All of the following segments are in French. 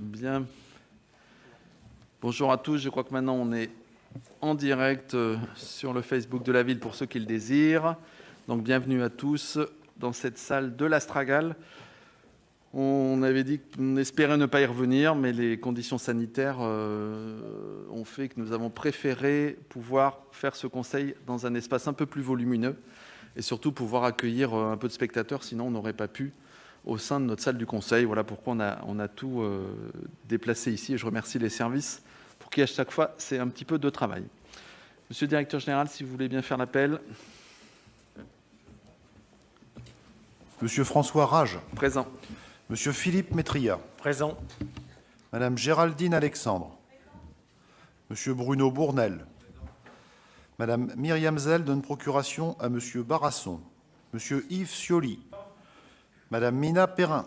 Bien. Bonjour à tous, je crois que maintenant on est en direct sur le Facebook de la ville pour ceux qui le désirent. Donc bienvenue à tous dans cette salle de l'Astragale. On avait dit qu'on espérait ne pas y revenir, mais les conditions sanitaires ont fait que nous avons préféré pouvoir faire ce conseil dans un espace un peu plus volumineux et surtout pouvoir accueillir un peu de spectateurs, sinon on n'aurait pas pu au sein de notre salle du conseil. Voilà pourquoi on a tout déplacé ici et je remercie les services pour qui à chaque fois c'est un petit peu de travail. Monsieur le directeur général, si vous voulez bien faire l'appel. Monsieur François Rage. Présent. Monsieur Philippe Métria. Présent. Madame Géraldine Alexandre. Monsieur Bruno Bournel. Madame Myriam Zell donne procuration à Monsieur Barasson. Monsieur Yves Scioli. Madame Mina Perrin.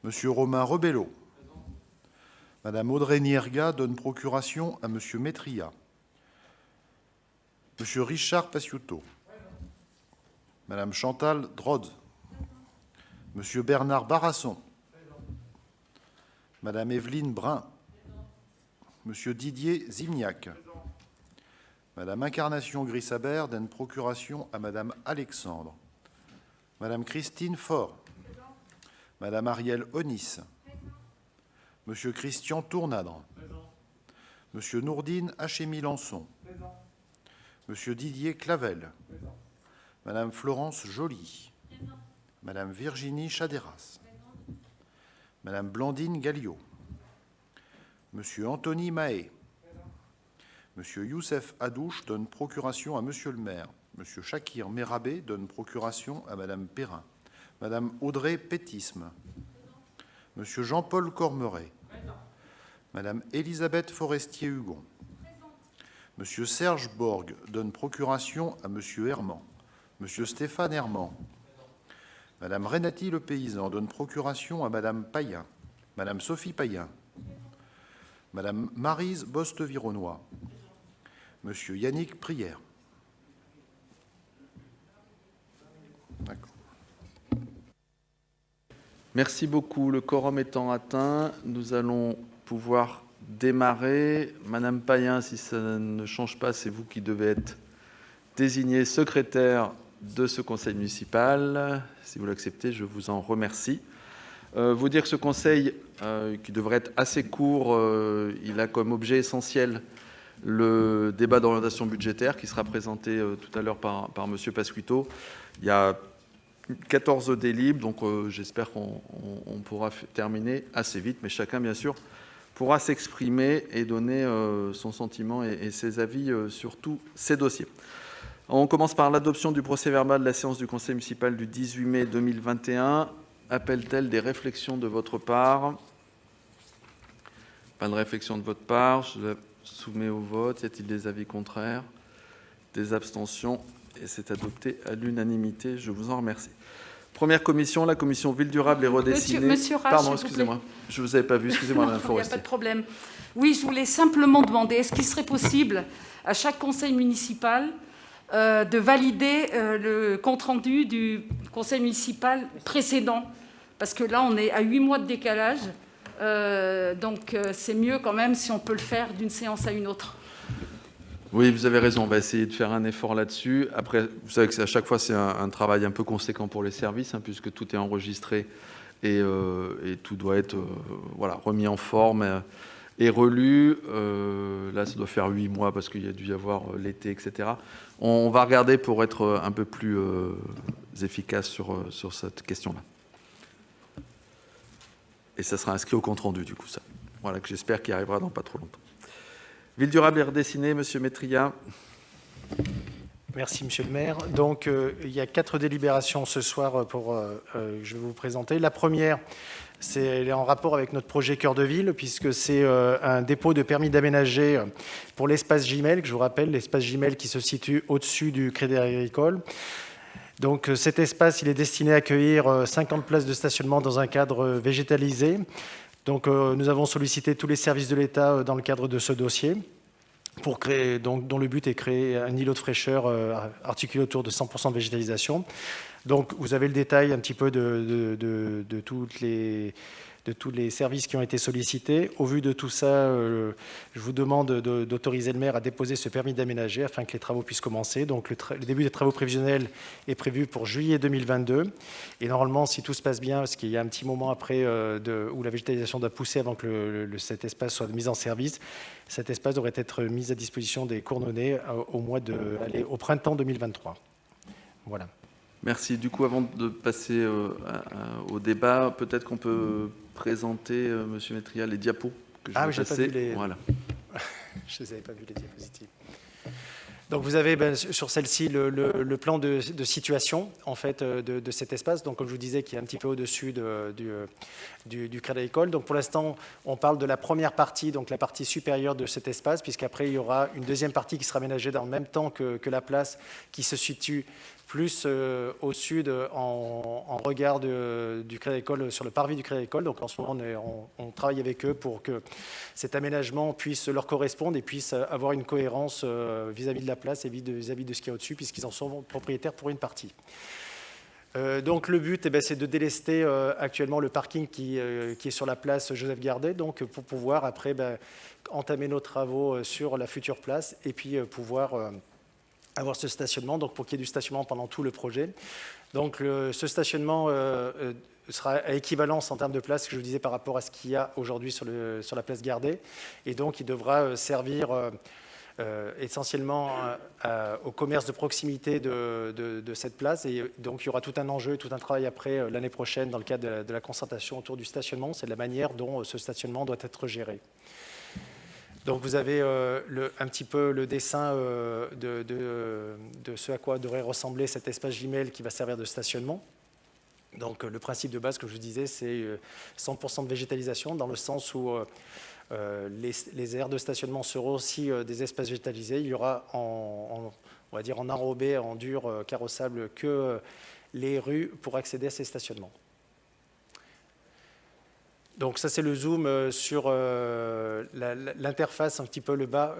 Monsieur Romain Rebello. Madame Audrey Nierga donne procuration à Monsieur Métria. Monsieur Richard Passiouto. Madame Chantal Drode. Monsieur Bernard Barasson. Madame Evelyne Brun. Monsieur Didier Zimniac. Madame Incarnation Grissabert donne procuration à Madame Alexandre. Madame Christine Faure. Madame Arielle Onis. Monsieur Christian Tournadre. Monsieur Nourdine Hachémy-Lançon. Monsieur Didier Clavel. Madame Florence Joly. Madame Virginie Chaderas. Madame Blandine Galliot. Monsieur Anthony Mahé. Monsieur Youssef Hadouche donne procuration à Monsieur le maire. Monsieur Shakir Merabé donne procuration à Madame Perrin. Madame Audrey Pétisme. Monsieur Jean-Paul Cormeret. Madame Elisabeth Forestier-Hugon. Monsieur Serge Borg donne procuration à Monsieur Herman. Monsieur Stéphane Herman. Madame Renati Le Paysan donne procuration à Madame Payen. Madame Sophie Payen. Madame Maryse Boste-Vironnois. Monsieur Yannick Prière. D'accord. Merci beaucoup. Le quorum étant atteint, nous allons pouvoir démarrer. Madame Payen, si ça ne change pas, c'est vous qui devez être désignée secrétaire de ce conseil municipal. Si vous l'acceptez, je vous en remercie. Vous dire que ce conseil, qui devrait être assez court, il a comme objet essentiel le débat d'orientation budgétaire qui sera présenté tout à l'heure par M. Pasquito. Il y a 14 délibres, donc j'espère qu'on pourra terminer assez vite, mais chacun, bien sûr, pourra s'exprimer et donner son sentiment et ses avis sur tous ces dossiers. On commence par l'adoption du procès-verbal de la séance du conseil municipal du 18 mai 2021. Appelle-t-elle des réflexions de votre part? Pas de réflexion de votre part. Je la soumets au vote. Y a-t-il des avis contraires? Des abstentions? Et c'est adopté à l'unanimité. Je vous en remercie. Première commission, la commission Ville durable et redessinée. Monsieur Rach, pardon, excusez-moi. Je ne vous avais pas vu. Excusez-moi, Mme Forestier. Il n'y a pas de problème. Oui, je voulais simplement demander, est-ce qu'il serait possible à chaque conseil municipal de valider le compte-rendu du conseil municipal précédent? Parce que là, on est à 8 mois de décalage. Donc, c'est mieux quand même si on peut le faire d'une séance à une autre. Oui, vous avez raison. On va essayer de faire un effort là-dessus. Après, vous savez que à chaque fois, c'est un travail un peu conséquent pour les services, puisque tout est enregistré et tout doit être remis en forme et relu. Là, ça doit faire 8 mois parce qu'il y a dû y avoir l'été, etc. On va regarder pour être un peu plus efficace sur cette question-là. Et ça sera inscrit au compte-rendu, du coup, ça. Voilà, que j'espère qu'il arrivera dans pas trop longtemps. Ville durable et redessinée, Monsieur Métria. Merci, Monsieur le maire. Donc, il y a 4 délibérations ce soir je vais vous présenter. La première, elle est en rapport avec notre projet Cœur de Ville, puisque c'est un dépôt de permis d'aménager pour l'espace Gimel, que je vous rappelle, l'espace Gimel qui se situe au-dessus du Crédit Agricole. Donc, cet espace, il est destiné à accueillir 50 places de stationnement dans un cadre végétalisé. Donc, nous avons sollicité tous les services de l'État dans le cadre de ce dossier, dont le but est de créer un îlot de fraîcheur articulé autour de 100% de végétalisation. Donc, vous avez le détail un petit peu de tous les services qui ont été sollicités. Au vu de tout ça, je vous demande d'autoriser le maire à déposer ce permis d'aménager afin que les travaux puissent commencer. Donc le début des travaux prévisionnels est prévu pour juillet 2022. Et normalement, si tout se passe bien, parce qu'il y a un petit moment après où la végétalisation doit pousser avant que cet espace soit mis en service, cet espace devrait être mis à disposition des Cournonnais au printemps 2023. Voilà. Merci. Du coup, avant de passer au débat, peut-être qu'on peut présenter, Monsieur Métria, les diapos que je vais j'ai passer. pas vu les... Voilà. Je n'avais pas vu les diapositives. Donc vous avez sur celle-ci le plan de situation en fait, de cet espace, donc comme je vous disais, qui est un petit peu au-dessus du Crédit Agricole. Donc pour l'instant, on parle de la première partie, donc la partie supérieure de cet espace, puisqu'après il y aura une deuxième partie qui sera aménagée dans le même temps que la place, qui se situe plus au sud en regard du Crédit Agricole, sur le parvis du Crédit Agricole. Donc en ce moment, on travaille avec eux pour que cet aménagement puisse leur correspondre et puisse avoir une cohérence vis-à-vis de la place et vis-à-vis de ce qu'il y a au-dessus, puisqu'ils en sont propriétaires pour une partie. Donc le but, c'est de délester actuellement le parking qui est sur la place Joseph Gardet, donc pour pouvoir après entamer nos travaux sur la future place et puis pouvoir avoir ce stationnement, donc pour qu'il y ait du stationnement pendant tout le projet. Donc ce stationnement sera à équivalence en termes de place, que je vous disais, par rapport à ce qu'il y a aujourd'hui sur la place Gardet, et donc il devra servir essentiellement au commerce de proximité de cette place, et donc il y aura tout un enjeu, tout un travail après l'année prochaine dans le cadre de la concertation autour du stationnement. C'est la manière dont ce stationnement doit être géré. Donc vous avez un petit peu le dessin de ce à quoi devrait ressembler cet espace Gmail qui va servir de stationnement. Donc le principe de base, comme je vous disais, c'est 100% de végétalisation, dans le sens où les aires de stationnement seront aussi des espaces végétalisés. Il y aura on va dire en enrobé, en dur carrossable, que les rues pour accéder à ces stationnements. Donc ça, c'est le zoom sur l'interface, un petit peu le bas,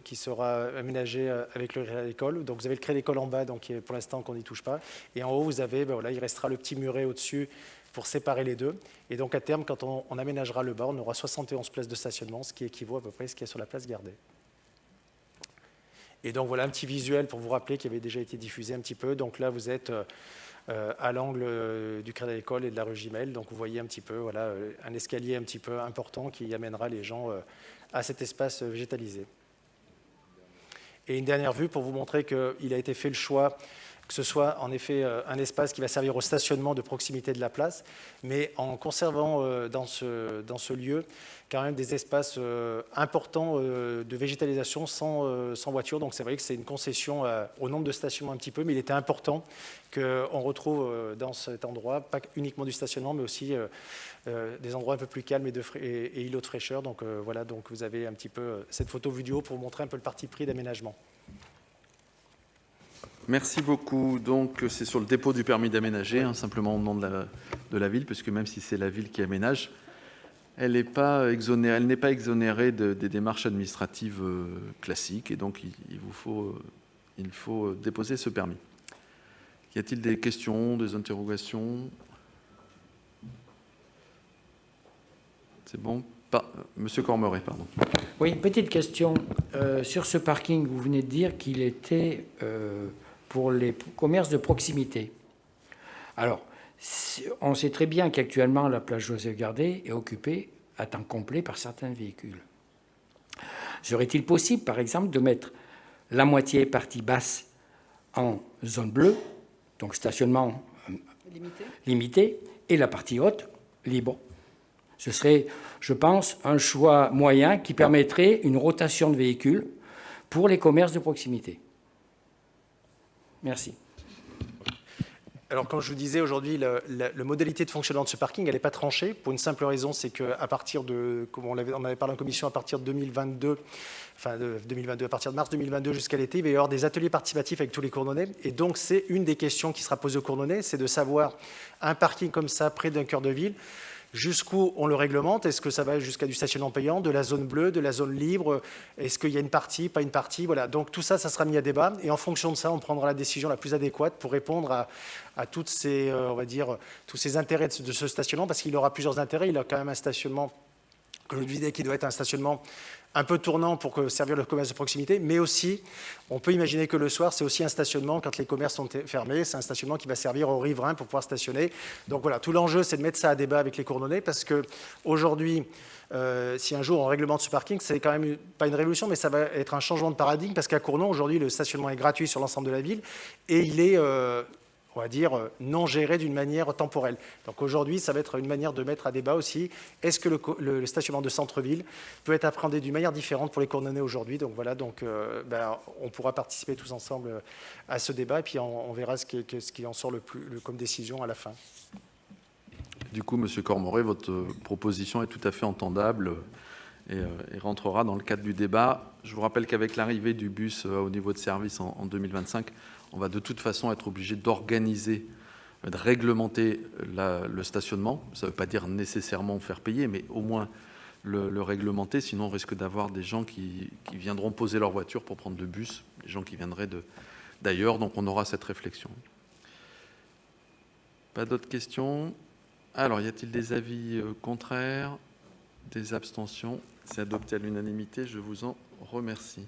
qui sera aménagé avec le Crédit Agricole. Donc vous avez le Crédit Agricole en bas, donc pour l'instant qu'on n'y touche pas. Et en haut, vous avez, voilà, il restera le petit muret au-dessus pour séparer les deux. Et donc à terme, quand on aménagera le bas, on aura 71 places de stationnement, ce qui équivaut à peu près à ce qu'il y a sur la place Gardet. Et donc voilà un petit visuel pour vous rappeler qui avait déjà été diffusé un petit peu. Donc là, vous êtes à l'angle du Crédit Agricole et de la rue Gimel. Donc vous voyez un petit peu, voilà, un escalier un petit peu important qui amènera les gens à cet espace végétalisé. Et une dernière vue pour vous montrer qu'il a été fait le choix que ce soit en effet un espace qui va servir au stationnement de proximité de la place, mais en conservant dans ce lieu quand même des espaces importants de végétalisation sans voiture. Donc c'est vrai que c'est une concession au nombre de stationnements un petit peu, mais il était important qu'on retrouve dans cet endroit, pas uniquement du stationnement, mais aussi des endroits un peu plus calmes et îlots de fraîcheur. Donc voilà, donc vous avez un petit peu cette photo vidéo pour vous montrer un peu le parti pris d'aménagement. Merci beaucoup. Donc, c'est sur le dépôt du permis d'aménager, hein, simplement au nom de la ville, puisque même si c'est la ville qui aménage, elle n'est pas exonérée des démarches administratives classiques, et donc il faut déposer ce permis. Y a-t-il des questions, des interrogations? C'est bon. Monsieur Cormeret, pardon. Oui, petite question. Sur ce parking, vous venez de dire qu'il était pour les commerces de proximité. Alors, on sait très bien qu'actuellement, la place Joseph Gardet est occupée à temps complet par certains véhicules. Serait-il possible, par exemple, de mettre la moitié partie basse en zone bleue, donc stationnement limité, et la partie haute libre? Ce serait, je pense, un choix moyen qui permettrait une rotation de véhicules pour les commerces de proximité. Merci. Alors, comme je vous disais, aujourd'hui, la modalité de fonctionnement de ce parking, elle n'est pas tranchée, pour une simple raison, c'est qu'à partir de, comme on avait parlé en commission, à partir de 2022, à partir de mars 2022 jusqu'à l'été, il va y avoir des ateliers participatifs avec tous les Cournonnais. Et donc, c'est une des questions qui sera posée aux Cournonnais, c'est de savoir, un parking comme ça, près d'un cœur de ville, Jusqu'où on le réglemente? Est-ce que ça va jusqu'à du stationnement payant, de la zone bleue, de la zone libre? Est-ce qu'il y a une partie, pas une partie? Voilà. Donc tout ça, ça sera mis à débat. Et en fonction de ça, on prendra la décision la plus adéquate pour répondre à toutes ces, on va dire, tous ces intérêts de ce stationnement, parce qu'il aura plusieurs intérêts. Il a quand même un stationnement, comme je le disais, qui doit être un stationnement un peu tournant pour servir le commerce de proximité, mais aussi, on peut imaginer que le soir, c'est aussi un stationnement, quand les commerces sont fermés, c'est un stationnement qui va servir aux riverains pour pouvoir stationner. Donc voilà, tout l'enjeu, c'est de mettre ça à débat avec les Cournonnais, parce qu'aujourd'hui, si un jour on réglemente ce parking, c'est quand même pas une révolution, mais ça va être un changement de paradigme, parce qu'à Cournon, aujourd'hui, le stationnement est gratuit sur l'ensemble de la ville, et il est... on va dire, non géré d'une manière temporelle. Donc aujourd'hui, ça va être une manière de mettre à débat aussi, est-ce que le stationnement de centre-ville peut être appréhendé d'une manière différente pour les Cournonnais aujourd'hui? Donc voilà, donc, on pourra participer tous ensemble à ce débat, et puis on verra ce qui en sort comme décision à la fin. Du coup, Monsieur Cormoret, votre proposition est tout à fait entendable et rentrera dans le cadre du débat. Je vous rappelle qu'avec l'arrivée du bus au niveau de service en 2025, on va de toute façon être obligé d'organiser, de réglementer le stationnement. Ça ne veut pas dire nécessairement faire payer, mais au moins le réglementer. Sinon, on risque d'avoir des gens qui viendront poser leur voiture pour prendre le bus, des gens qui viendraient d'ailleurs. Donc, on aura cette réflexion. Pas d'autres questions? Alors, y a-t-il des avis contraires? Des abstentions? C'est adopté à l'unanimité. Je vous en remercie.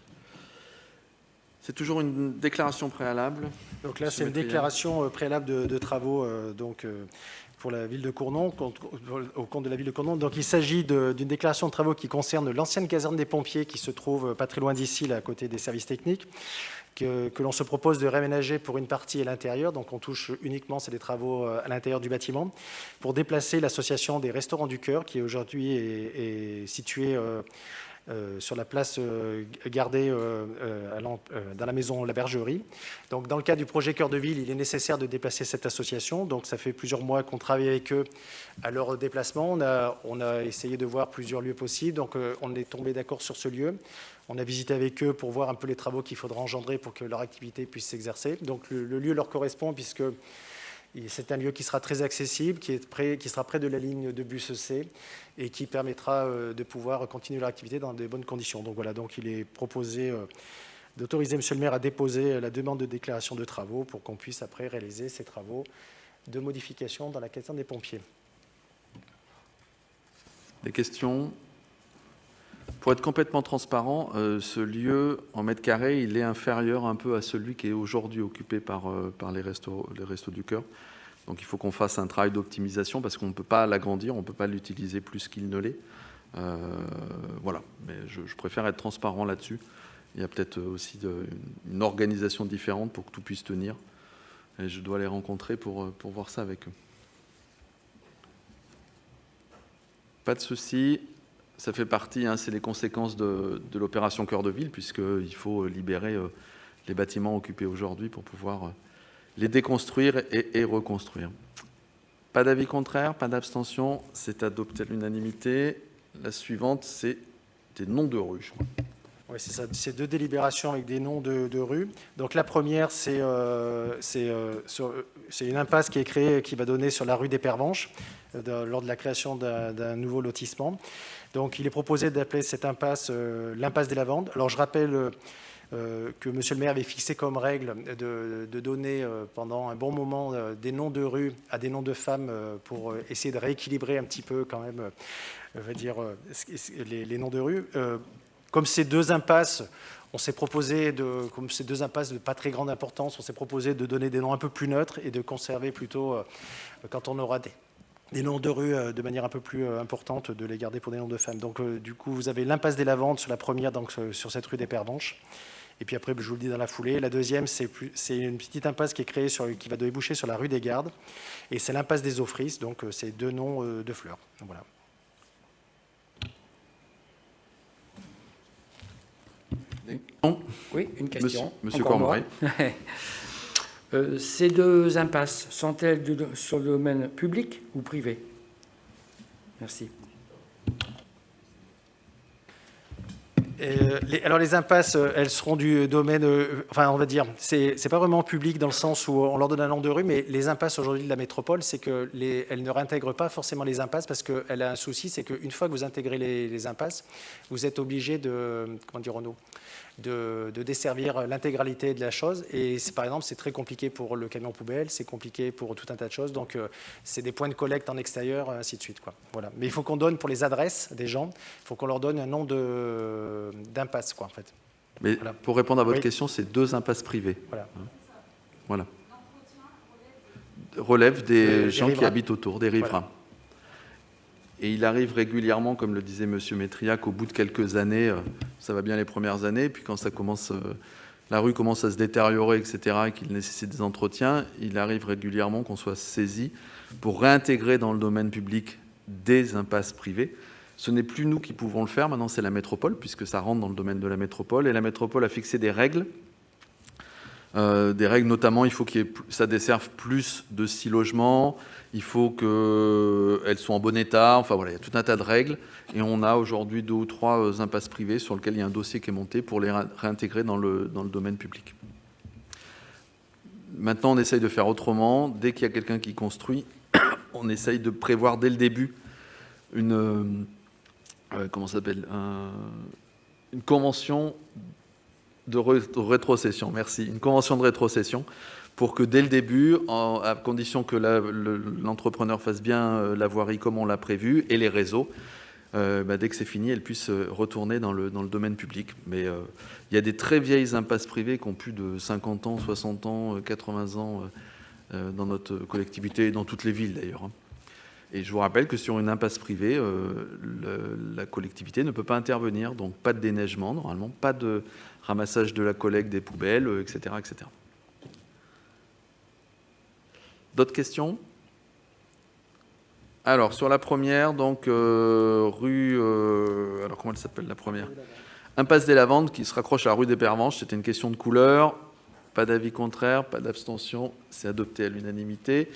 C'est toujours une déclaration préalable. Donc là, c'est une déclaration préalable de travaux pour la ville de Cournon, au compte de la ville de Cournon. Donc il s'agit d'une déclaration de travaux qui concerne l'ancienne caserne des pompiers qui se trouve pas très loin d'ici, là, à côté des services techniques, que l'on se propose de réaménager pour une partie à l'intérieur. Donc on touche uniquement, c'est des travaux à l'intérieur du bâtiment, pour déplacer l'association des Restaurants du Cœur, qui aujourd'hui est située... sur la place gardée dans la maison La Bergerie. Donc, dans le cadre du projet Cœur de Ville, il est nécessaire de déplacer cette association. Donc, ça fait plusieurs mois qu'on travaille avec eux à leur déplacement. On a essayé de voir plusieurs lieux possibles. Donc, on est tombé d'accord sur ce lieu. On a visité avec eux pour voir un peu les travaux qu'il faudra engendrer pour que leur activité puisse s'exercer. Donc, le lieu leur correspond puisque c'est un lieu qui sera très accessible, qui sera près de la ligne de bus C et qui permettra de pouvoir continuer leur activité dans de bonnes conditions. Donc voilà, donc il est proposé d'autoriser M. le maire à déposer la demande de déclaration de travaux pour qu'on puisse après réaliser ces travaux de modification dans la caserne des pompiers. Des questions? Pour être complètement transparent, ce lieu en mètres carrés, il est inférieur un peu à celui qui est aujourd'hui occupé par les restos du Cœur. Donc il faut qu'on fasse un travail d'optimisation parce qu'on ne peut pas l'agrandir, on ne peut pas l'utiliser plus qu'il ne l'est. Voilà, mais je préfère être transparent là-dessus. Il y a peut-être aussi une organisation différente pour que tout puisse tenir. Et je dois les rencontrer pour voir ça avec eux. Pas de souci. Ça fait partie, c'est les conséquences de l'opération Cœur de Ville, puisqu'il faut libérer les bâtiments occupés aujourd'hui pour pouvoir les déconstruire et reconstruire. Pas d'avis contraire, pas d'abstention, c'est adopté à l'unanimité. La suivante, c'est des noms de rues, je crois. Oui, c'est ça. C'est deux délibérations avec des noms de rues. Donc la première, c'est une impasse qui est créée, qui va donner sur la rue des Pervenches, lors de la création d'un nouveau lotissement. Donc il est proposé d'appeler cette impasse l'impasse des Lavandes. Alors je rappelle que M. le maire avait fixé comme règle de donner pendant un bon moment des noms de rues à des noms de femmes pour essayer de rééquilibrer un petit peu quand même, les noms de rues. Comme ces deux impasses, on s'est proposé, comme ces deux impasses de pas très grande importance, on s'est proposé de donner des noms un peu plus neutres et de conserver plutôt, quand on aura des noms de rue de manière un peu plus importante, de les garder pour des noms de femmes. Donc du coup, vous avez l'impasse des Lavandes sur la première, donc sur cette rue des Pervenches. Et puis après, je vous le dis dans la foulée. La deuxième, c'est une petite impasse qui est créée, qui va déboucher sur la rue des Gardes. Et c'est l'impasse des Offrices, donc c'est deux noms de fleurs. Donc, voilà. Oui, une question. Monsieur Cormoret. Ces deux impasses sont-elles sur le domaine public ou privé? Alors les impasses, elles seront du domaine, enfin on va dire, c'est pas vraiment public dans le sens où on leur donne un nom de rue, mais les impasses aujourd'hui de la métropole, c'est qu'elles ne réintègrent pas forcément les impasses parce qu'elle a un souci, c'est qu'une fois que vous intégrez les impasses, vous êtes obligé de, comment dirons-nous, de desservir l'intégralité de la chose. Et par exemple, c'est très compliqué pour le camion poubelle, c'est compliqué pour tout un tas de choses. Donc, c'est des points de collecte en extérieur, ainsi de suite, quoi. Voilà. Mais il faut qu'on donne pour les adresses des gens, il faut qu'on leur donne un nom d'impasse, quoi, en fait. Mais voilà. Pour répondre à votre Oui. question, c'est 2 impasses privées. Voilà. Voilà. Relève des gens qui riverains. habitent autour, des riverains. Voilà. Et il arrive régulièrement, comme le disait M. Métriac, qu'au bout de quelques années, ça va bien les premières années, puis quand ça commence, la rue commence à se détériorer, etc., et qu'il nécessite des entretiens, il arrive régulièrement qu'on soit saisi pour réintégrer dans le domaine public des impasses privées. Ce n'est plus nous qui pouvons le faire, maintenant c'est la métropole, puisque ça rentre dans le domaine de la métropole, et la métropole a fixé des règles. Notamment, il faut ça desserve plus de 6 logements, il faut qu'elles soient en bon état, enfin voilà, il y a tout un tas de règles, et on a aujourd'hui 2 ou 3 impasses privées sur lesquelles il y a un dossier qui est monté pour les réintégrer dans le domaine public. Maintenant, on essaye de faire autrement. Dès qu'il y a quelqu'un qui construit, on essaye de prévoir dès le début une convention de rétrocession, merci, une convention de rétrocession pour que dès le début, à condition que l'entrepreneur fasse bien la voirie comme on l'a prévu et les réseaux, dès que c'est fini, elle puisse retourner dans le domaine public. Mais il y a des très vieilles impasses privées qui ont plus de 50 ans, 60 ans, 80 ans dans notre collectivité et dans toutes les villes d'ailleurs. Et je vous rappelle que sur une impasse privée, la collectivité ne peut pas intervenir, donc pas de déneigement normalement, pas de ramassage de la collecte des poubelles, etc., etc. D'autres questions? Alors, sur la première, donc rue... alors, comment elle s'appelle la première? Impasse des Lavandes, qui se raccroche à la rue des Pervenches. C'était une question de couleur. Pas d'avis contraire, pas d'abstention. C'est adopté à l'unanimité.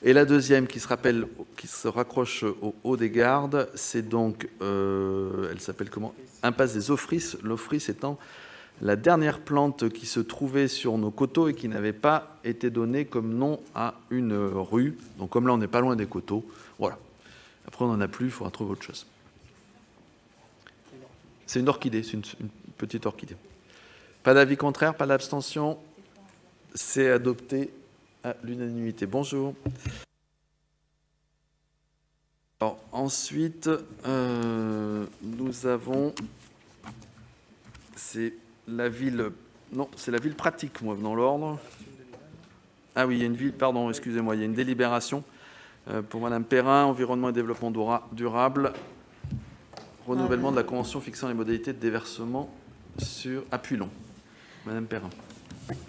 Et la deuxième, qui se raccroche au Haut des Gardes, c'est donc... elle s'appelle comment? Impasse des Offris. L'Offris étant la dernière plante qui se trouvait sur nos coteaux et qui n'avait pas été donnée comme nom à une rue. Donc comme là, on n'est pas loin des coteaux, voilà. Après, on n'en a plus, il faudra trouver autre chose. C'est une orchidée, c'est une petite orchidée. Pas d'avis contraire, pas d'abstention. C'est adopté à l'unanimité. Bonjour. Alors, ensuite, nous avons... C'est la ville... Non, c'est la ville pratique, moi, dans l'ordre. Ah oui, il y a une ville... Pardon, excusez-moi, il y a une délibération pour Madame Perrin, environnement et développement durable, renouvellement de la convention fixant les modalités de déversement à Puylon. Madame Perrin.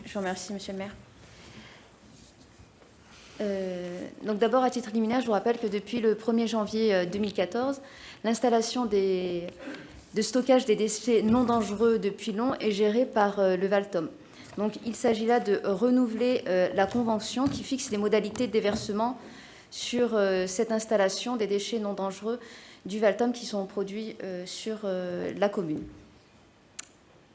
Je vous remercie, Monsieur le maire. Donc d'abord, à titre liminaire, je vous rappelle que depuis le 1er janvier 2014, l'installation de stockage des déchets non dangereux de Puylon est gérée par le Valtom. Donc il s'agit là de renouveler la convention qui fixe les modalités de déversement sur cette installation des déchets non dangereux du Valtom qui sont produits sur la commune.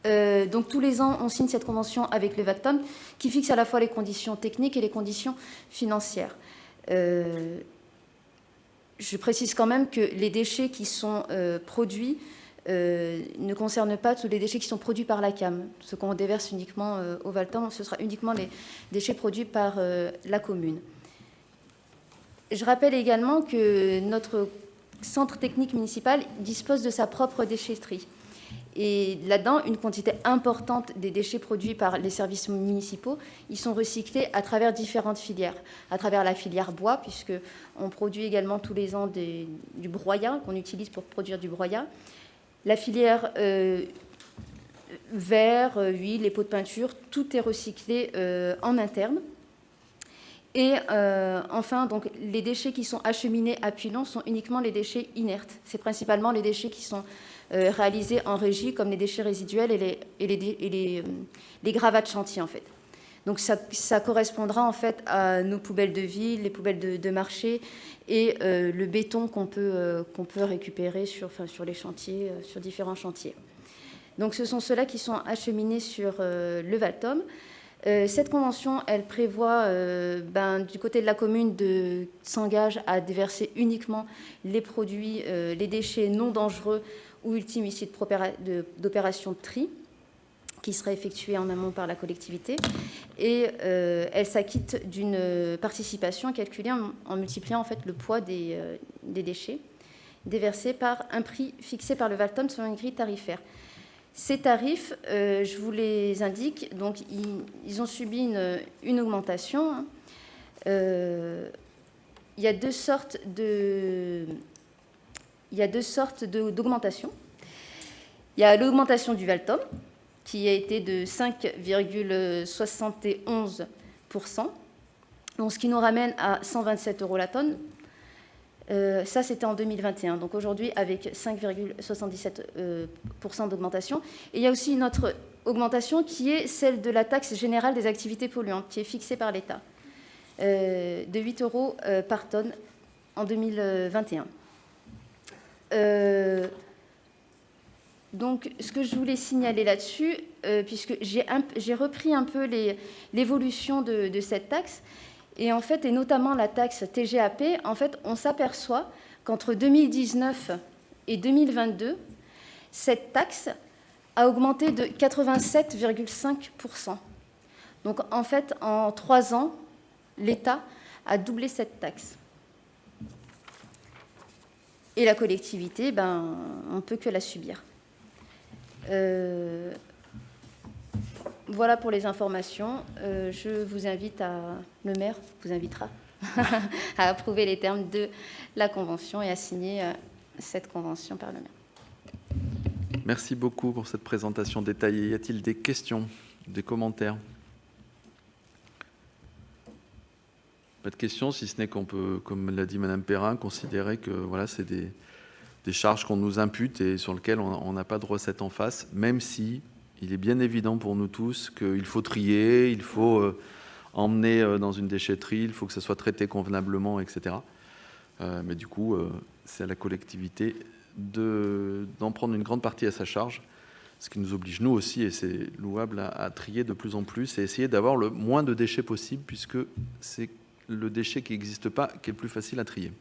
Donc tous les ans, on signe cette convention avec le Valtom qui fixe à la fois les conditions techniques et les conditions financières. Je précise quand même que les déchets qui sont produits ne concernent pas tous les déchets qui sont produits par la CAM. Ce qu'on déverse uniquement au Valtom, ce sera uniquement les déchets produits par la commune. Je rappelle également que notre centre technique municipal dispose de sa propre déchetterie. Et là-dedans, une quantité importante des déchets produits par les services municipaux, ils sont recyclés à travers différentes filières. À travers la filière bois, puisqu'on produit également tous les ans du broyat, qu'on utilise pour produire du broyat. La filière verre, huile, les pots de peinture, tout est recyclé en interne. Et enfin, donc, les déchets qui sont acheminés à Puylon sont uniquement les déchets inertes. C'est principalement les déchets qui sont réalisés en régie, comme les déchets résiduels et les gravats de chantier, en fait. Donc ça correspondra en fait à nos poubelles de ville, les poubelles de marché et le béton qu'on peut récupérer sur les chantiers, sur différents chantiers. Donc ce sont ceux-là qui sont acheminés sur le Valtom. Cette convention, elle prévoit, du côté de la commune, s'engage à déverser uniquement les produits, les déchets non dangereux ou ultimes issus d'opérations de tri, qui seraient effectuées en amont par la collectivité. Et elle s'acquitte d'une participation calculée en multipliant en fait le poids des déchets déversés par un prix fixé par le Valtom selon une grille tarifaire. Ces tarifs, je vous les indique, donc ils ont subi une augmentation. Il y a deux sortes d'augmentation. Il y a l'augmentation du Valtom, qui a été de 5,71%, donc ce qui nous ramène à 127 € la tonne. Ça, c'était en 2021. Donc aujourd'hui, avec 5,77% d'augmentation. Et il y a aussi une autre augmentation qui est celle de la taxe générale des activités polluantes, qui est fixée par l'État, de 8 € par tonne en 2021. Donc, ce que je voulais signaler là-dessus, puisque j'ai repris un peu l'évolution de cette taxe, et en fait, et notamment la taxe TGAP, en fait, on s'aperçoit qu'entre 2019 et 2022, cette taxe a augmenté de 87,5%. Donc, en fait, en 3 ans, l'État a doublé cette taxe. Et la collectivité, on ne peut que la subir. Voilà pour les informations. Je vous invite le maire vous invitera à approuver les termes de la convention et à signer cette convention par le maire. Merci beaucoup pour cette présentation détaillée. Y a-t-il des questions, des commentaires? Pas de questions, si ce n'est qu'on peut, comme l'a dit Madame Perrin, considérer que voilà, c'est des charges qu'on nous impute et sur lesquelles on n'a pas de recette en face, même si il est bien évident pour nous tous qu'il faut trier, il faut emmener dans une déchetterie, il faut que ça soit traité convenablement, etc. Mais du coup, c'est à la collectivité d'en prendre une grande partie à sa charge, ce qui nous oblige, nous aussi, et c'est louable, à trier de plus en plus et essayer d'avoir le moins de déchets possible, puisque c'est le déchet qui n'existe pas qui est le plus facile à trier.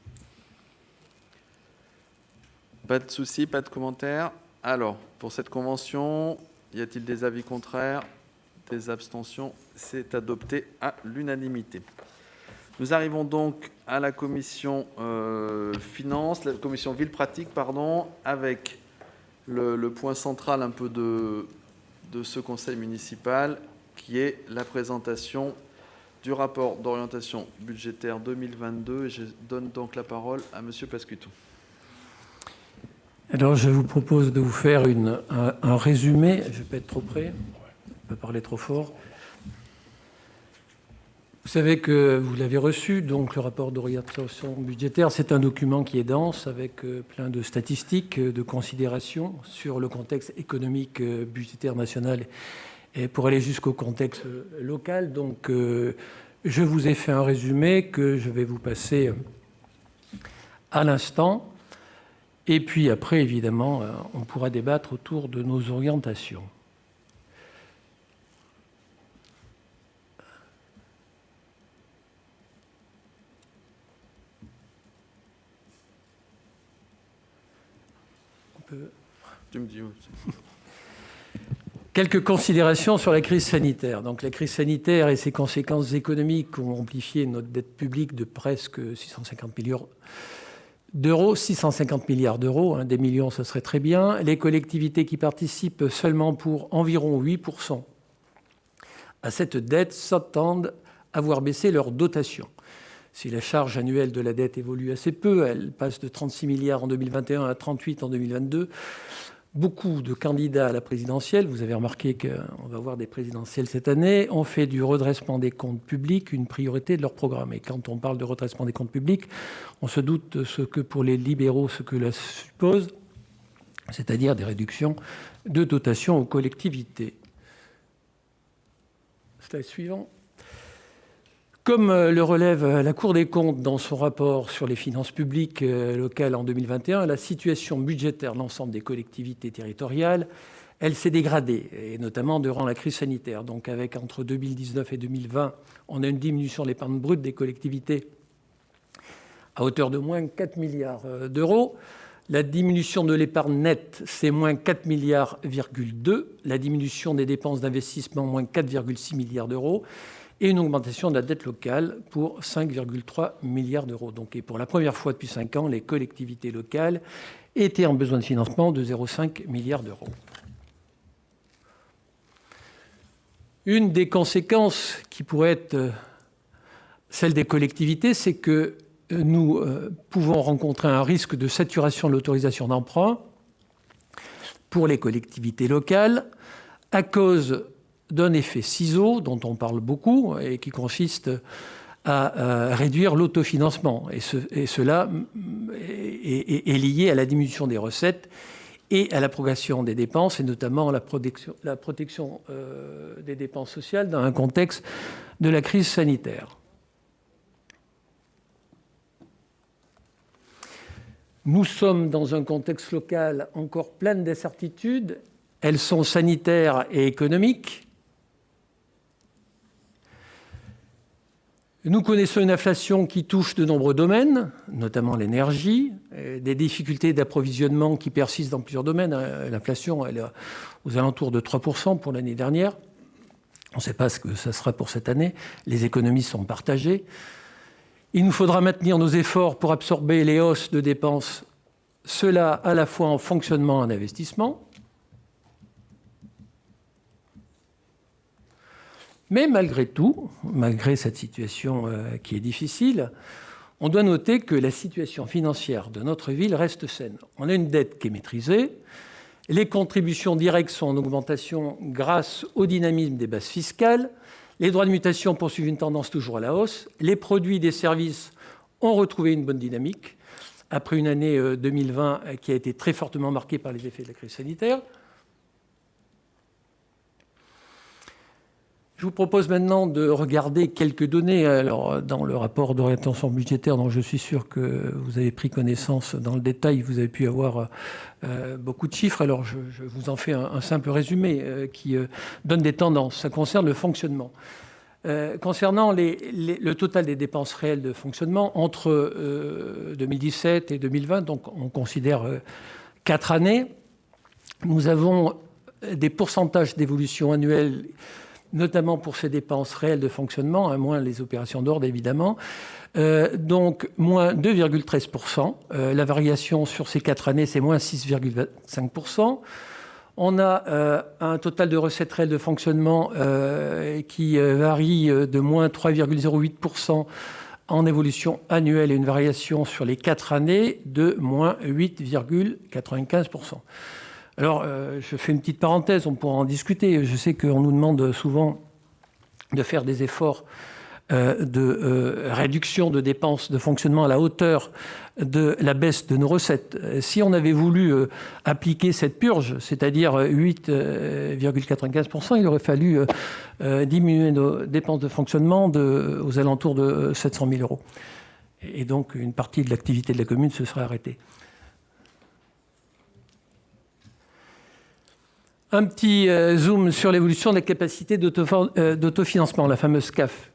Pas de soucis, pas de commentaires. Alors, pour cette convention, y a-t-il des avis contraires? Des abstentions? C'est adopté à l'unanimité. Nous arrivons donc à la commission finances, la commission ville pratique, pardon, avec le point central un peu de ce conseil municipal, qui est la présentation du rapport d'orientation budgétaire 2022. Et je donne donc la parole à Monsieur Pascuto. Alors, je vous propose de vous faire un résumé. Je ne vais pas être trop près, je ne vais pas parler trop fort. Vous savez que vous l'avez reçu, donc le rapport d'orientation budgétaire, c'est un document qui est dense, avec plein de statistiques, de considérations sur le contexte économique, budgétaire national, et pour aller jusqu'au contexte local. Donc, je vous ai fait un résumé que je vais vous passer à l'instant. Et puis après, évidemment, on pourra débattre autour de nos orientations. Tu me dis où? Quelques considérations sur la crise sanitaire. Donc, la crise sanitaire et ses conséquences économiques ont amplifié notre dette publique de presque 650 milliards d'euros, 650 milliards d'euros, hein, des millions, ce serait très bien. Les collectivités qui participent seulement pour environ 8% à cette dette s'attendent à voir baisser leur dotation. Si la charge annuelle de la dette évolue assez peu, elle passe de 36 milliards en 2021 à 38 en 2022, beaucoup de candidats à la présidentielle, vous avez remarqué qu'on va avoir des présidentielles cette année, ont fait du redressement des comptes publics une priorité de leur programme. Et quand on parle de redressement des comptes publics, on se doute de ce que pour les libéraux, ce que cela suppose, c'est-à-dire des réductions de dotation aux collectivités. Slide suivant. Comme le relève la Cour des comptes dans son rapport sur les finances publiques locales en 2021, la situation budgétaire de l'ensemble des collectivités territoriales elle s'est dégradée, et notamment durant la crise sanitaire. Donc avec entre 2019 et 2020, on a une diminution de l'épargne brute des collectivités à hauteur de moins 4 milliards d'euros. La diminution de l'épargne nette, c'est moins 4,2 milliards. La diminution des dépenses d'investissement, moins 4,6 milliards d'euros. Et une augmentation de la dette locale pour 5,3 milliards d'euros. Donc, et pour la première fois depuis 5 ans, les collectivités locales étaient en besoin de financement de 0,5 milliards d'euros. Une des conséquences qui pourrait être celle des collectivités, c'est que nous pouvons rencontrer un risque de saturation de l'autorisation d'emprunt pour les collectivités locales à cause d'un effet ciseau dont on parle beaucoup et qui consiste à réduire l'autofinancement. Et cela est lié à la diminution des recettes et à la progression des dépenses, et notamment la protection des dépenses sociales dans un contexte de la crise sanitaire. Nous sommes dans un contexte local encore plein d'incertitudes. Elles sont sanitaires et économiques. Nous connaissons une inflation qui touche de nombreux domaines, notamment l'énergie, des difficultés d'approvisionnement qui persistent dans plusieurs domaines. L'inflation, elle est aux alentours de 3% pour l'année dernière. On ne sait pas ce que ça sera pour cette année. Les économies sont partagées. Il nous faudra maintenir nos efforts pour absorber les hausses de dépenses, cela à la fois en fonctionnement et en investissement. Mais malgré tout, malgré cette situation qui est difficile, on doit noter que la situation financière de notre ville reste saine. On a une dette qui est maîtrisée, les contributions directes sont en augmentation grâce au dynamisme des bases fiscales, les droits de mutation poursuivent une tendance toujours à la hausse, les produits des services ont retrouvé une bonne dynamique, après une année 2020 qui a été très fortement marquée par les effets de la crise sanitaire. Je vous propose maintenant de regarder quelques données. Alors, dans le rapport d'orientation budgétaire dont je suis sûr que vous avez pris connaissance dans le détail, vous avez pu avoir beaucoup de chiffres. Alors je vous en fais un simple résumé qui donne des tendances. Ça concerne le fonctionnement. Concernant le total des dépenses réelles de fonctionnement entre 2017 et 2020, donc on considère 4 années, nous avons des pourcentages d'évolution annuelle, notamment pour ces dépenses réelles de fonctionnement, à moins les opérations d'ordre évidemment, donc moins 2,13%. La variation sur ces 4 années, c'est moins 6,25%. On a un total de recettes réelles de fonctionnement qui varie de moins 3,08% en évolution annuelle et une variation sur les 4 années de moins 8,95%. Alors, je fais une petite parenthèse, on pourra en discuter. Je sais qu'on nous demande souvent de faire des efforts de réduction de dépenses de fonctionnement à la hauteur de la baisse de nos recettes. Si on avait voulu appliquer cette purge, c'est-à-dire 8,95%, il aurait fallu diminuer nos dépenses de fonctionnement aux alentours de 700 000 €. Et donc, une partie de l'activité de la commune se serait arrêtée. Un petit zoom sur l'évolution de la capacité d'autofinancement, la fameuse CAF.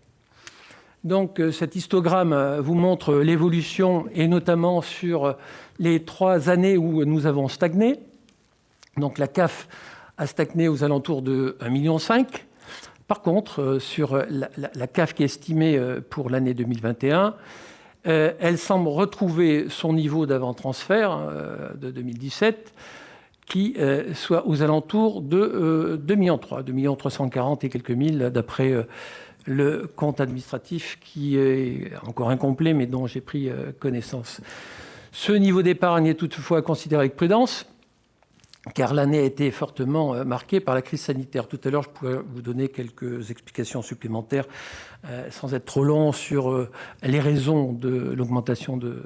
Donc cet histogramme vous montre l'évolution, et notamment sur les 3 années où nous avons stagné. Donc la CAF a stagné aux alentours de 1,5 million. Par contre, sur la CAF qui est estimée pour l'année 2021, elle semble retrouver son niveau d'avant-transfert de 2017, qui soit aux alentours de 2,3 millions, 2,340 et quelques mille, d'après le compte administratif qui est encore incomplet, mais dont j'ai pris connaissance. Ce niveau d'épargne est toutefois à considérer avec prudence, car l'année a été fortement marquée par la crise sanitaire. Tout à l'heure, je pourrais vous donner quelques explications supplémentaires, sans être trop long, sur les raisons de l'augmentation de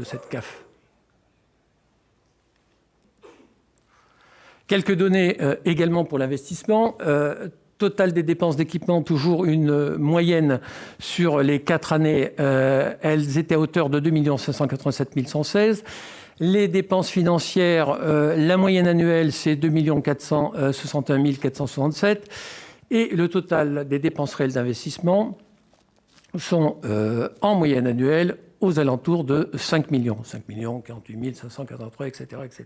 cette CAF. Quelques données également pour l'investissement. Total des dépenses d'équipement, toujours une moyenne sur les 4 années. Elles étaient à hauteur de 2 587 116. Les dépenses financières, la moyenne annuelle, c'est 2 461 467. Et le total des dépenses réelles d'investissement sont en moyenne annuelle aux alentours de 5 millions. 5 millions, 48 583, etc. etc.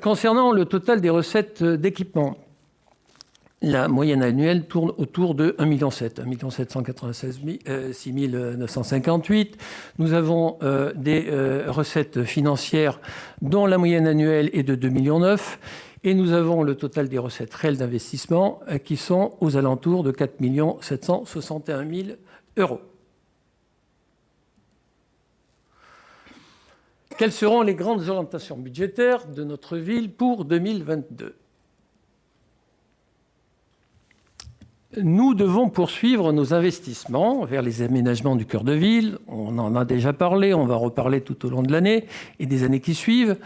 Concernant le total des recettes d'équipement, la moyenne annuelle tourne autour de 1,7 million, 1 796 6 958. Nous avons des recettes financières dont la moyenne annuelle est de 2,9 millions. Et nous avons le total des recettes réelles d'investissement qui sont aux alentours de 4 761 000 euros. Quelles seront les grandes orientations budgétaires de notre ville pour 2022 ? Nous devons poursuivre nos investissements vers les aménagements du cœur de ville. On en a déjà parlé, on va reparler tout au long de l'année et des années qui suivent.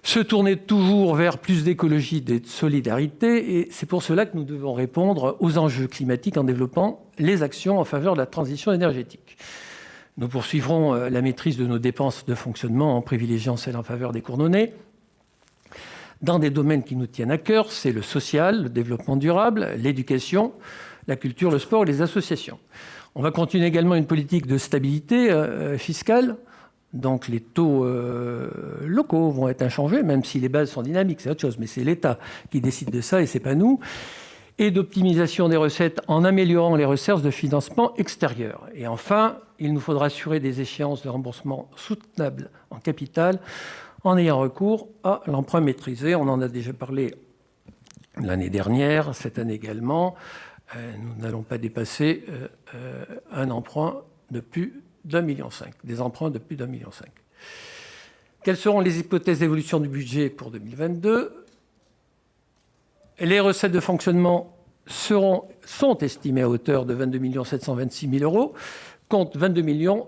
Se tourner toujours vers plus d'écologie et de solidarité, et c'est pour cela que nous devons répondre aux enjeux climatiques en développant les actions en faveur de la transition énergétique. Nous poursuivrons la maîtrise de nos dépenses de fonctionnement en privilégiant celles en faveur des Cournonais. Dans des domaines qui nous tiennent à cœur, c'est le social, le développement durable, l'éducation, la culture, le sport et les associations. On va continuer également une politique de stabilité fiscale. Donc les taux locaux vont être inchangés, même si les bases sont dynamiques, c'est autre chose. Mais c'est l'État qui décide de ça et ce n'est pas nous. Et d'optimisation des recettes en améliorant les ressources de financement extérieur. Et enfin, il nous faudra assurer des échéances de remboursement soutenables en capital en ayant recours à l'emprunt maîtrisé. On en a déjà parlé l'année dernière, cette année également. Nous n'allons pas dépasser un emprunt de plus d'1,5 million, des emprunts de plus d'1,5 million. Quelles seront les hypothèses d'évolution du budget pour 2022 ? Les recettes de fonctionnement sont estimées à hauteur de 22 726 000 euros, contre 22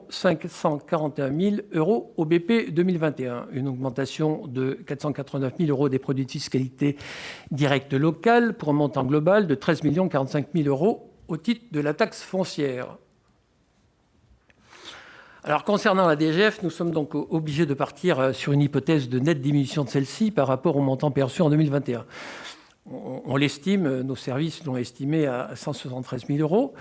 541 000 euros au BP 2021. Une augmentation de 489 000 euros des produits de fiscalité directe locale pour un montant global de 13 045 000 euros au titre de la taxe foncière. Alors, concernant la DGF, nous sommes donc obligés de partir sur une hypothèse de nette diminution de celle-ci par rapport au montant perçu en 2021. On l'estime, nos services l'ont estimé à 173 000 euros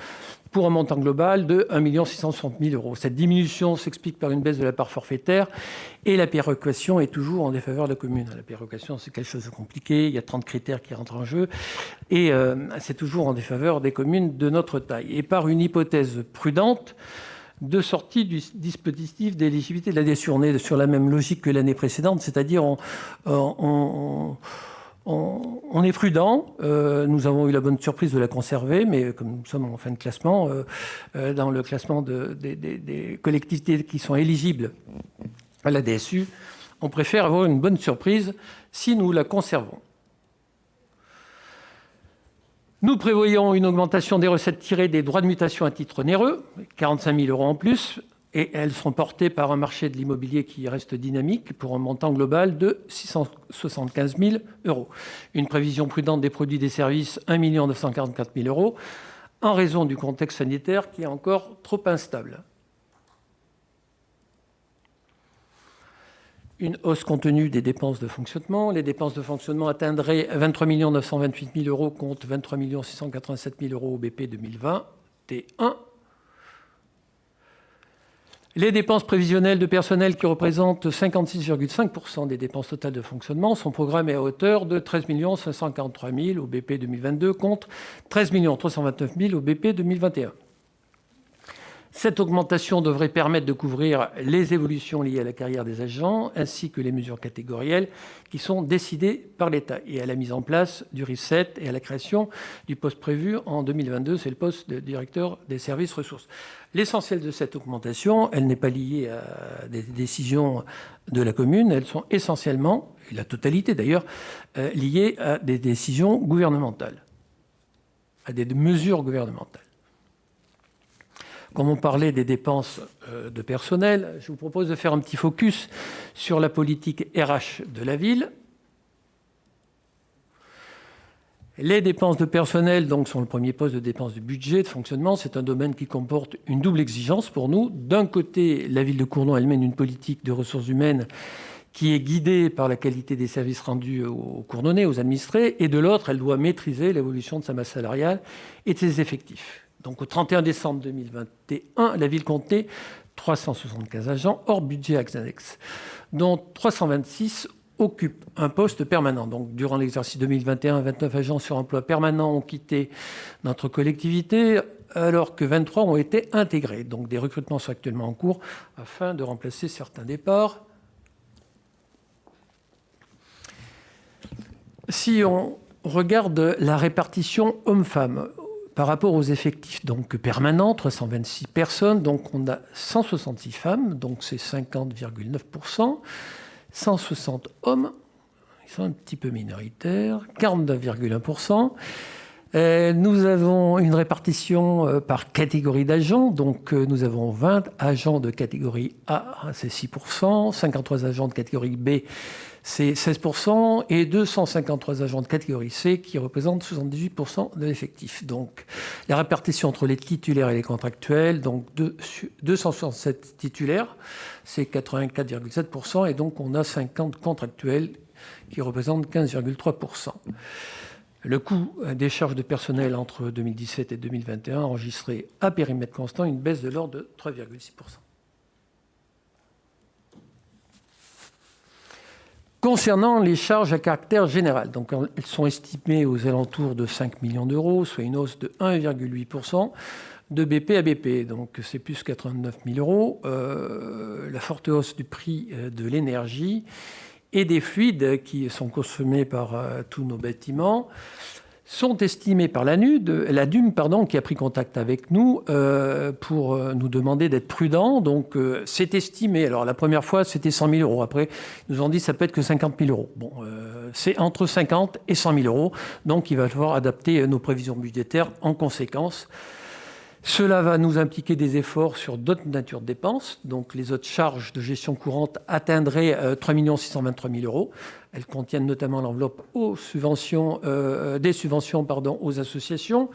pour un montant global de 1 660 000 euros. Cette diminution s'explique par une baisse de la part forfaitaire et la péréquation est toujours en défaveur de la commune. La péréquation, c'est quelque chose de compliqué, il y a 30 critères qui rentrent en jeu et c'est toujours en défaveur des communes de notre taille. Et par une hypothèse prudente, de sortie du dispositif d'éligibilité de la DSU. On est sur la même logique que l'année précédente, c'est-à-dire on est prudent. Nous avons eu la bonne surprise de la conserver, mais comme nous sommes en fin de classement, dans le classement des collectivités qui sont éligibles à la DSU, on préfère avoir une bonne surprise si nous la conservons. Nous prévoyons une augmentation des recettes tirées des droits de mutation à titre onéreux, 45 000 euros en plus, et elles seront portées par un marché de l'immobilier qui reste dynamique pour un montant global de 675 000 euros. Une prévision prudente des produits et des services, 1 944 000 euros, en raison du contexte sanitaire qui est encore trop instable. Une hausse contenue des dépenses de fonctionnement. Les dépenses de fonctionnement atteindraient 23 928 000 euros contre 23 687 000 euros au BP 2021. Les dépenses prévisionnelles de personnel qui représentent 56,5% des dépenses totales de fonctionnement sont programmées à hauteur de 13 543 000 au BP 2022 contre 13 329 000 au BP 2021. Cette augmentation devrait permettre de couvrir les évolutions liées à la carrière des agents ainsi que les mesures catégorielles qui sont décidées par l'État et à la mise en place du RIF7 et à la création du poste prévu en 2022, c'est le poste de directeur des services ressources. L'essentiel de cette augmentation, elle n'est pas liée à des décisions de la commune, elles sont essentiellement, et la totalité d'ailleurs, liées à des décisions gouvernementales, à des mesures gouvernementales. Comme on parlait des dépenses de personnel, je vous propose de faire un petit focus sur la politique RH de la ville. Les dépenses de personnel donc, sont le premier poste de dépenses du budget de fonctionnement. C'est un domaine qui comporte une double exigence pour nous. D'un côté, la ville de Cournon, elle mène une politique de ressources humaines qui est guidée par la qualité des services rendus aux Cournonnais, aux administrés, et de l'autre, elle doit maîtriser l'évolution de sa masse salariale et de ses effectifs. Donc au 31 décembre 2021, la ville comptait 375 agents hors budget annexe, dont 326 occupent un poste permanent. Donc, durant l'exercice 2021, 29 agents sur emploi permanent ont quitté notre collectivité, alors que 23 ont été intégrés. Donc, des recrutements sont actuellement en cours afin de remplacer certains départs. Si on regarde la répartition hommes-femmes par rapport aux effectifs donc permanents, 326 personnes, donc on a 166 femmes, donc c'est 50,9%. 160 hommes, ils sont un petit peu minoritaires, 49,1%. Nous avons une répartition par catégorie d'agents, donc nous avons 20 agents de catégorie A, c'est 6%, 53 agents de catégorie B, c'est 16%, et 253 agents de catégorie C qui représentent 78% de l'effectif. Donc la répartition entre les titulaires et les contractuels, donc 267 titulaires, c'est 84,7%, et donc on a 50 contractuels qui représentent 15,3%. Le coût des charges de personnel entre 2017 et 2021 a enregistré à périmètre constant une baisse de l'ordre de 3,6%. Concernant les charges à caractère général, donc elles sont estimées aux alentours de 5 millions d'euros, soit une hausse de 1,8% de BP à BP, donc c'est plus 89 000 euros. La forte hausse du prix de l'énergie et des fluides qui sont consommés par tous nos bâtiments sont estimés par la DUM, qui a pris contact avec nous pour nous demander d'être prudents. Donc, c'est estimé. Alors, la première fois, c'était 100 000 euros. Après, ils nous ont dit que ça peut être que 50 000 euros. Bon, c'est entre 50 et 100 000 euros. Donc, il va falloir adapter nos prévisions budgétaires en conséquence. Cela va nous impliquer des efforts sur d'autres natures de dépenses. Donc, les autres charges de gestion courante atteindraient 3 623 000 euros. Elles contiennent notamment l'enveloppe des subventions aux associations,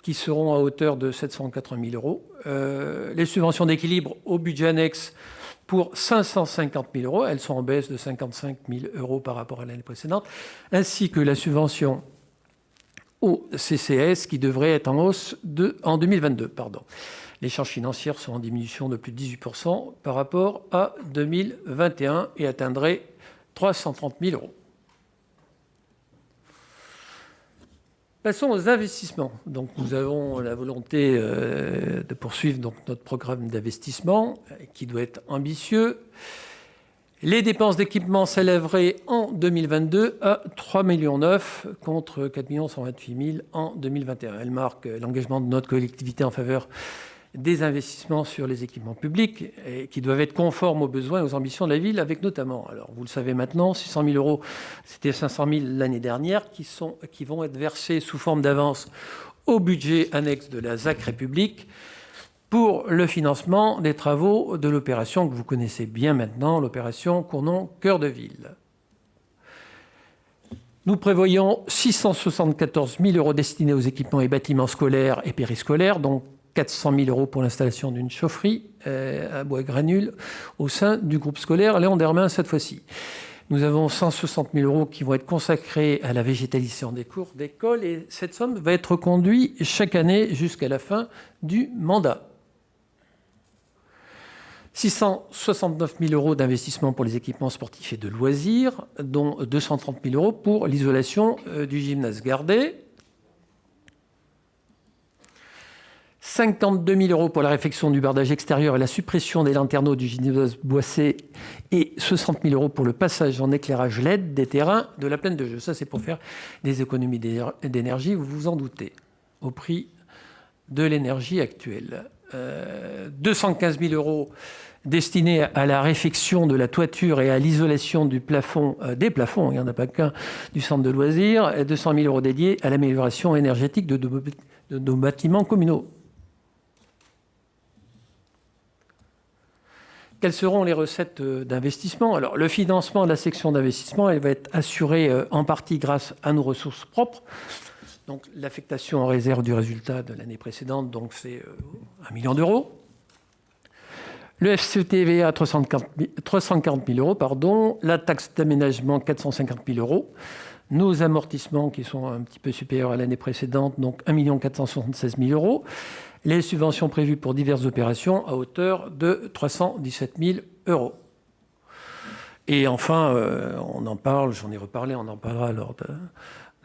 qui seront à hauteur de 780 000 euros. Les subventions d'équilibre au budget annexe pour 550 000 euros. Elles sont en baisse de 55 000 euros par rapport à l'année précédente, ainsi que la subvention au CCS qui devrait être en hausse en 2022. Les charges financières sont en diminution de plus de 18% par rapport à 2021 et atteindraient 330 000 euros. Passons aux investissements. Donc, nous avons la volonté de poursuivre notre programme d'investissement qui doit être ambitieux. Les dépenses d'équipement s'élèveraient en 2022 à 3,9 millions contre 4 128 000 en 2021. Elle marque l'engagement de notre collectivité en faveur des investissements sur les équipements publics et qui doivent être conformes aux besoins et aux ambitions de la ville, avec notamment, alors vous le savez maintenant, 600 000 euros, c'était 500 000 l'année dernière, qui vont être versés sous forme d'avance au budget annexe de la ZAC République pour le financement des travaux de l'opération que vous connaissez bien maintenant, l'opération Cournon Cœur de Ville. Nous prévoyons 674 000 euros destinés aux équipements et bâtiments scolaires et périscolaires, dont 400 000 euros pour l'installation d'une chaufferie à bois granule au sein du groupe scolaire Léon Dermain cette fois-ci. Nous avons 160 000 euros qui vont être consacrés à la végétalisation des cours d'école et cette somme va être conduite chaque année jusqu'à la fin du mandat. 669 000 euros d'investissement pour les équipements sportifs et de loisirs, dont 230 000 euros pour l'isolation du gymnase Gardet. 52 000 euros pour la réfection du bardage extérieur et la suppression des lanterneaux du gymnase Boissé et 60 000 euros pour le passage en éclairage LED des terrains de la plaine de jeu. Ça, c'est pour faire des économies d'énergie, vous vous en doutez, au prix de l'énergie actuelle. 215 000 euros destinés à la réfection de la toiture et à l'isolation du plafond, des plafonds, il n'y en a pas qu'un, du centre de loisirs, et 200 000 euros dédiés à l'amélioration énergétique de nos bâtiments communaux. Quelles seront les recettes d'investissement? Alors, le financement de la section d'investissement, elle va être assurée en partie grâce à nos ressources propres, Donc l'affectation en réserve du résultat de l'année précédente, donc c'est 1 million d'euros. Le FCTVA, 340 000 euros, pardon. La taxe d'aménagement, 450 000 euros. Nos amortissements qui sont un petit peu supérieurs à l'année précédente, donc 1 476 000 euros. Les subventions prévues pour diverses opérations à hauteur de 317 000 euros. Et enfin, on en parle, j'en ai reparlé, on en parlera lors de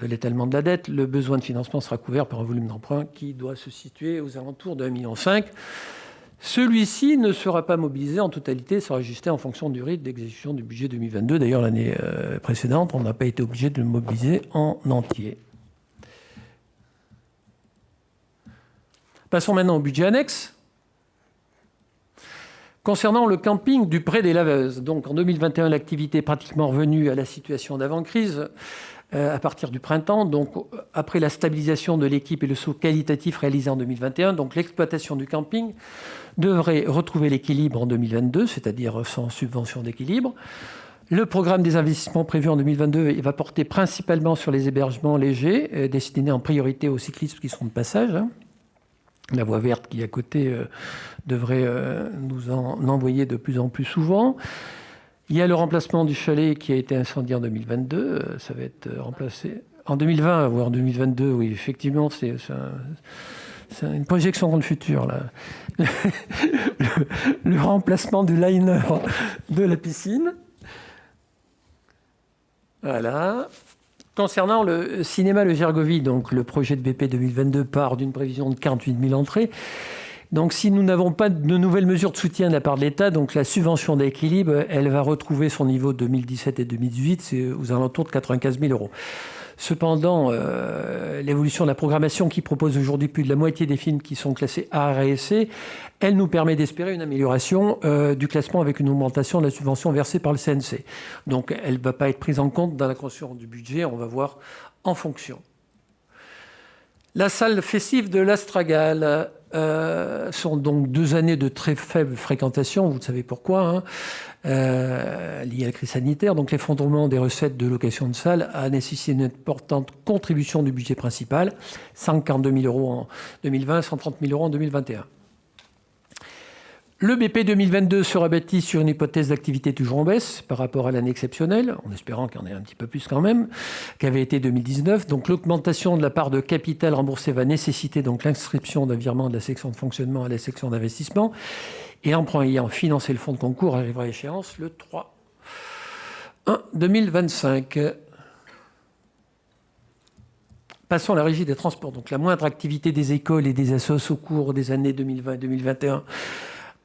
l'étalement de la dette. Le besoin de financement sera couvert par un volume d'emprunt qui doit se situer aux alentours de 1,5 million. Celui-ci ne sera pas mobilisé en totalité, sera ajusté en fonction du rythme d'exécution du budget 2022. D'ailleurs, l'année précédente, on n'a pas été obligé de le mobiliser en entier. Passons maintenant au budget annexe. Concernant le camping du Pré des Laveuses, donc en 2021, l'activité est pratiquement revenue à la situation d'avant-crise à partir du printemps. Donc après la stabilisation de l'équipe et le saut qualitatif réalisé en 2021, donc l'exploitation du camping devrait retrouver l'équilibre en 2022, c'est-à-dire sans subvention d'équilibre. Le programme des investissements prévus en 2022 va porter principalement sur les hébergements légers, destinés en priorité aux cyclistes qui seront de passage. La voie verte qui est à côté devrait nous en envoyer de plus en plus souvent. Il y a le remplacement du chalet qui a été incendié en 2022. Ça va être remplacé en 2020, voire en 2022. Oui, effectivement, c'est une projection dans le futur, là. Le remplacement du liner de la piscine. Voilà. Concernant le cinéma Le Gergovie, donc le projet de BP 2022 part d'une prévision de 48 000 entrées. Donc si nous n'avons pas de nouvelles mesures de soutien de la part de l'État, donc la subvention d'équilibre, elle va retrouver son niveau de 2017 et 2018, c'est aux alentours de 95 000 euros. Cependant, l'évolution de la programmation qui propose aujourd'hui plus de la moitié des films qui sont classés A et C, elle nous permet d'espérer une amélioration du classement avec une augmentation de la subvention versée par le CNC. Donc elle ne va pas être prise en compte dans la construction du budget, on va voir en fonction. La salle festive de l'Astragale sont donc 2 années de très faible fréquentation, vous savez pourquoi, hein, lié à la crise sanitaire. Donc l'effondrement des recettes de location de salle a nécessité une importante contribution du budget principal, 142 000 euros en 2020, 130 000 euros en 2021. Le BP 2022 sera bâti sur une hypothèse d'activité toujours en baisse par rapport à l'année exceptionnelle, en espérant qu'il y en ait un petit peu plus quand même, qu'avait été 2019. Donc l'augmentation de la part de capital remboursé va nécessiter donc l'inscription d'un virement de la section de fonctionnement à la section d'investissement. Et l'emprunt ayant financé le fonds de concours arrivera à échéance le 3/1/2025. Passons à la régie des transports. Donc la moindre activité des écoles et des assos au cours des années 2020 et 2021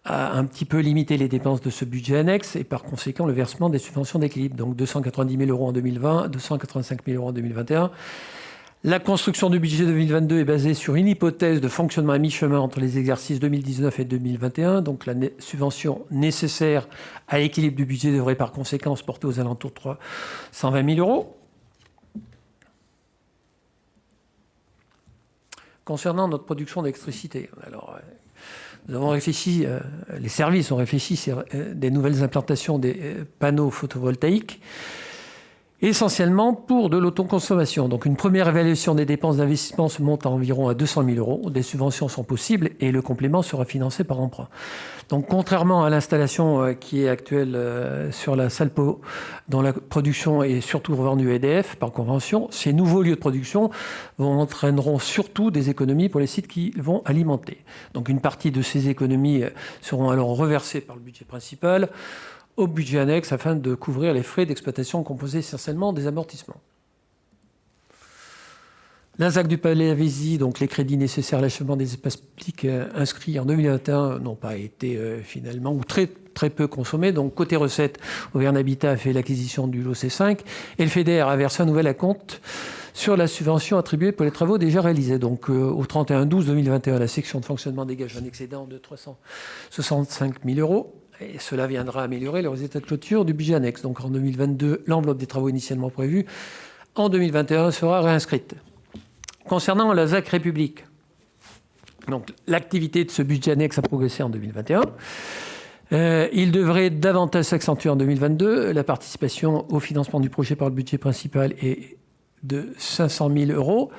a un petit peu limité les dépenses de ce budget annexe et par conséquent le versement des subventions d'équilibre. Donc 290 000 euros en 2020, 285 000 euros en 2021. La construction du budget 2022 est basée sur une hypothèse de fonctionnement à mi-chemin entre les exercices 2019 et 2021. Donc la subvention nécessaire à l'équilibre du budget devrait par conséquent se porter aux alentours de 320 000 euros. Concernant notre production d'électricité, alors nous avons réfléchi, les services ont réfléchi sur des nouvelles implantations des panneaux photovoltaïques, essentiellement pour de l'autoconsommation. Donc une première évaluation des dépenses d'investissement se monte à environ à 200 000 euros. Des subventions sont possibles et le complément sera financé par emprunt. Donc contrairement à l'installation qui est actuelle sur la Salpo, dont la production est surtout revendue à EDF par convention, ces nouveaux lieux de production entraîneront surtout des économies pour les sites qui vont alimenter. Donc une partie de ces économies seront alors reversées par le budget principal au budget annexe afin de couvrir les frais d'exploitation composés essentiellement des amortissements. La ZAC du Palais-Avési, donc les crédits nécessaires à l'achèvement des espaces publics inscrits en 2021 n'ont pas été finalement ou très peu consommés. Donc côté recettes, Auvergne Habitat a fait l'acquisition du lot C5 et le FEDER a versé un nouvel acompte sur la subvention attribuée pour les travaux déjà réalisés. Donc au 31/12/2021, la section de fonctionnement dégage un excédent de 365 000 euros. Et cela viendra améliorer les résultats de clôture du budget annexe. Donc en 2022, l'enveloppe des travaux initialement prévus en 2021 sera réinscrite. Concernant la ZAC République, donc l'activité de ce budget annexe a progressé en 2021. Il devrait davantage s'accentuer en 2022. La participation au financement du projet par le budget principal est de 500 000 euros.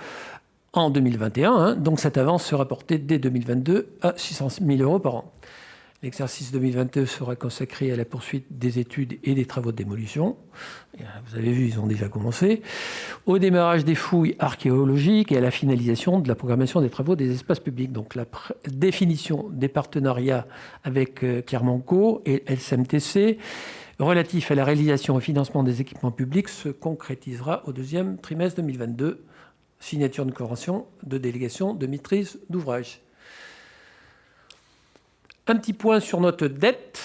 en 2021. Hein. Donc cette avance sera portée dès 2022 à 600 000 € par an. L'exercice 2022 sera consacré à la poursuite des études et des travaux de démolition. Vous avez vu, ils ont déjà commencé. Au démarrage des fouilles archéologiques et à la finalisation de la programmation des travaux des espaces publics. Donc la définition des partenariats avec Clermont-Co et LCMTC relatif à la réalisation et au financement des équipements publics se concrétisera au deuxième trimestre 2022. Signature d'une convention de délégation de maîtrise d'ouvrage. Un petit point sur notre dette,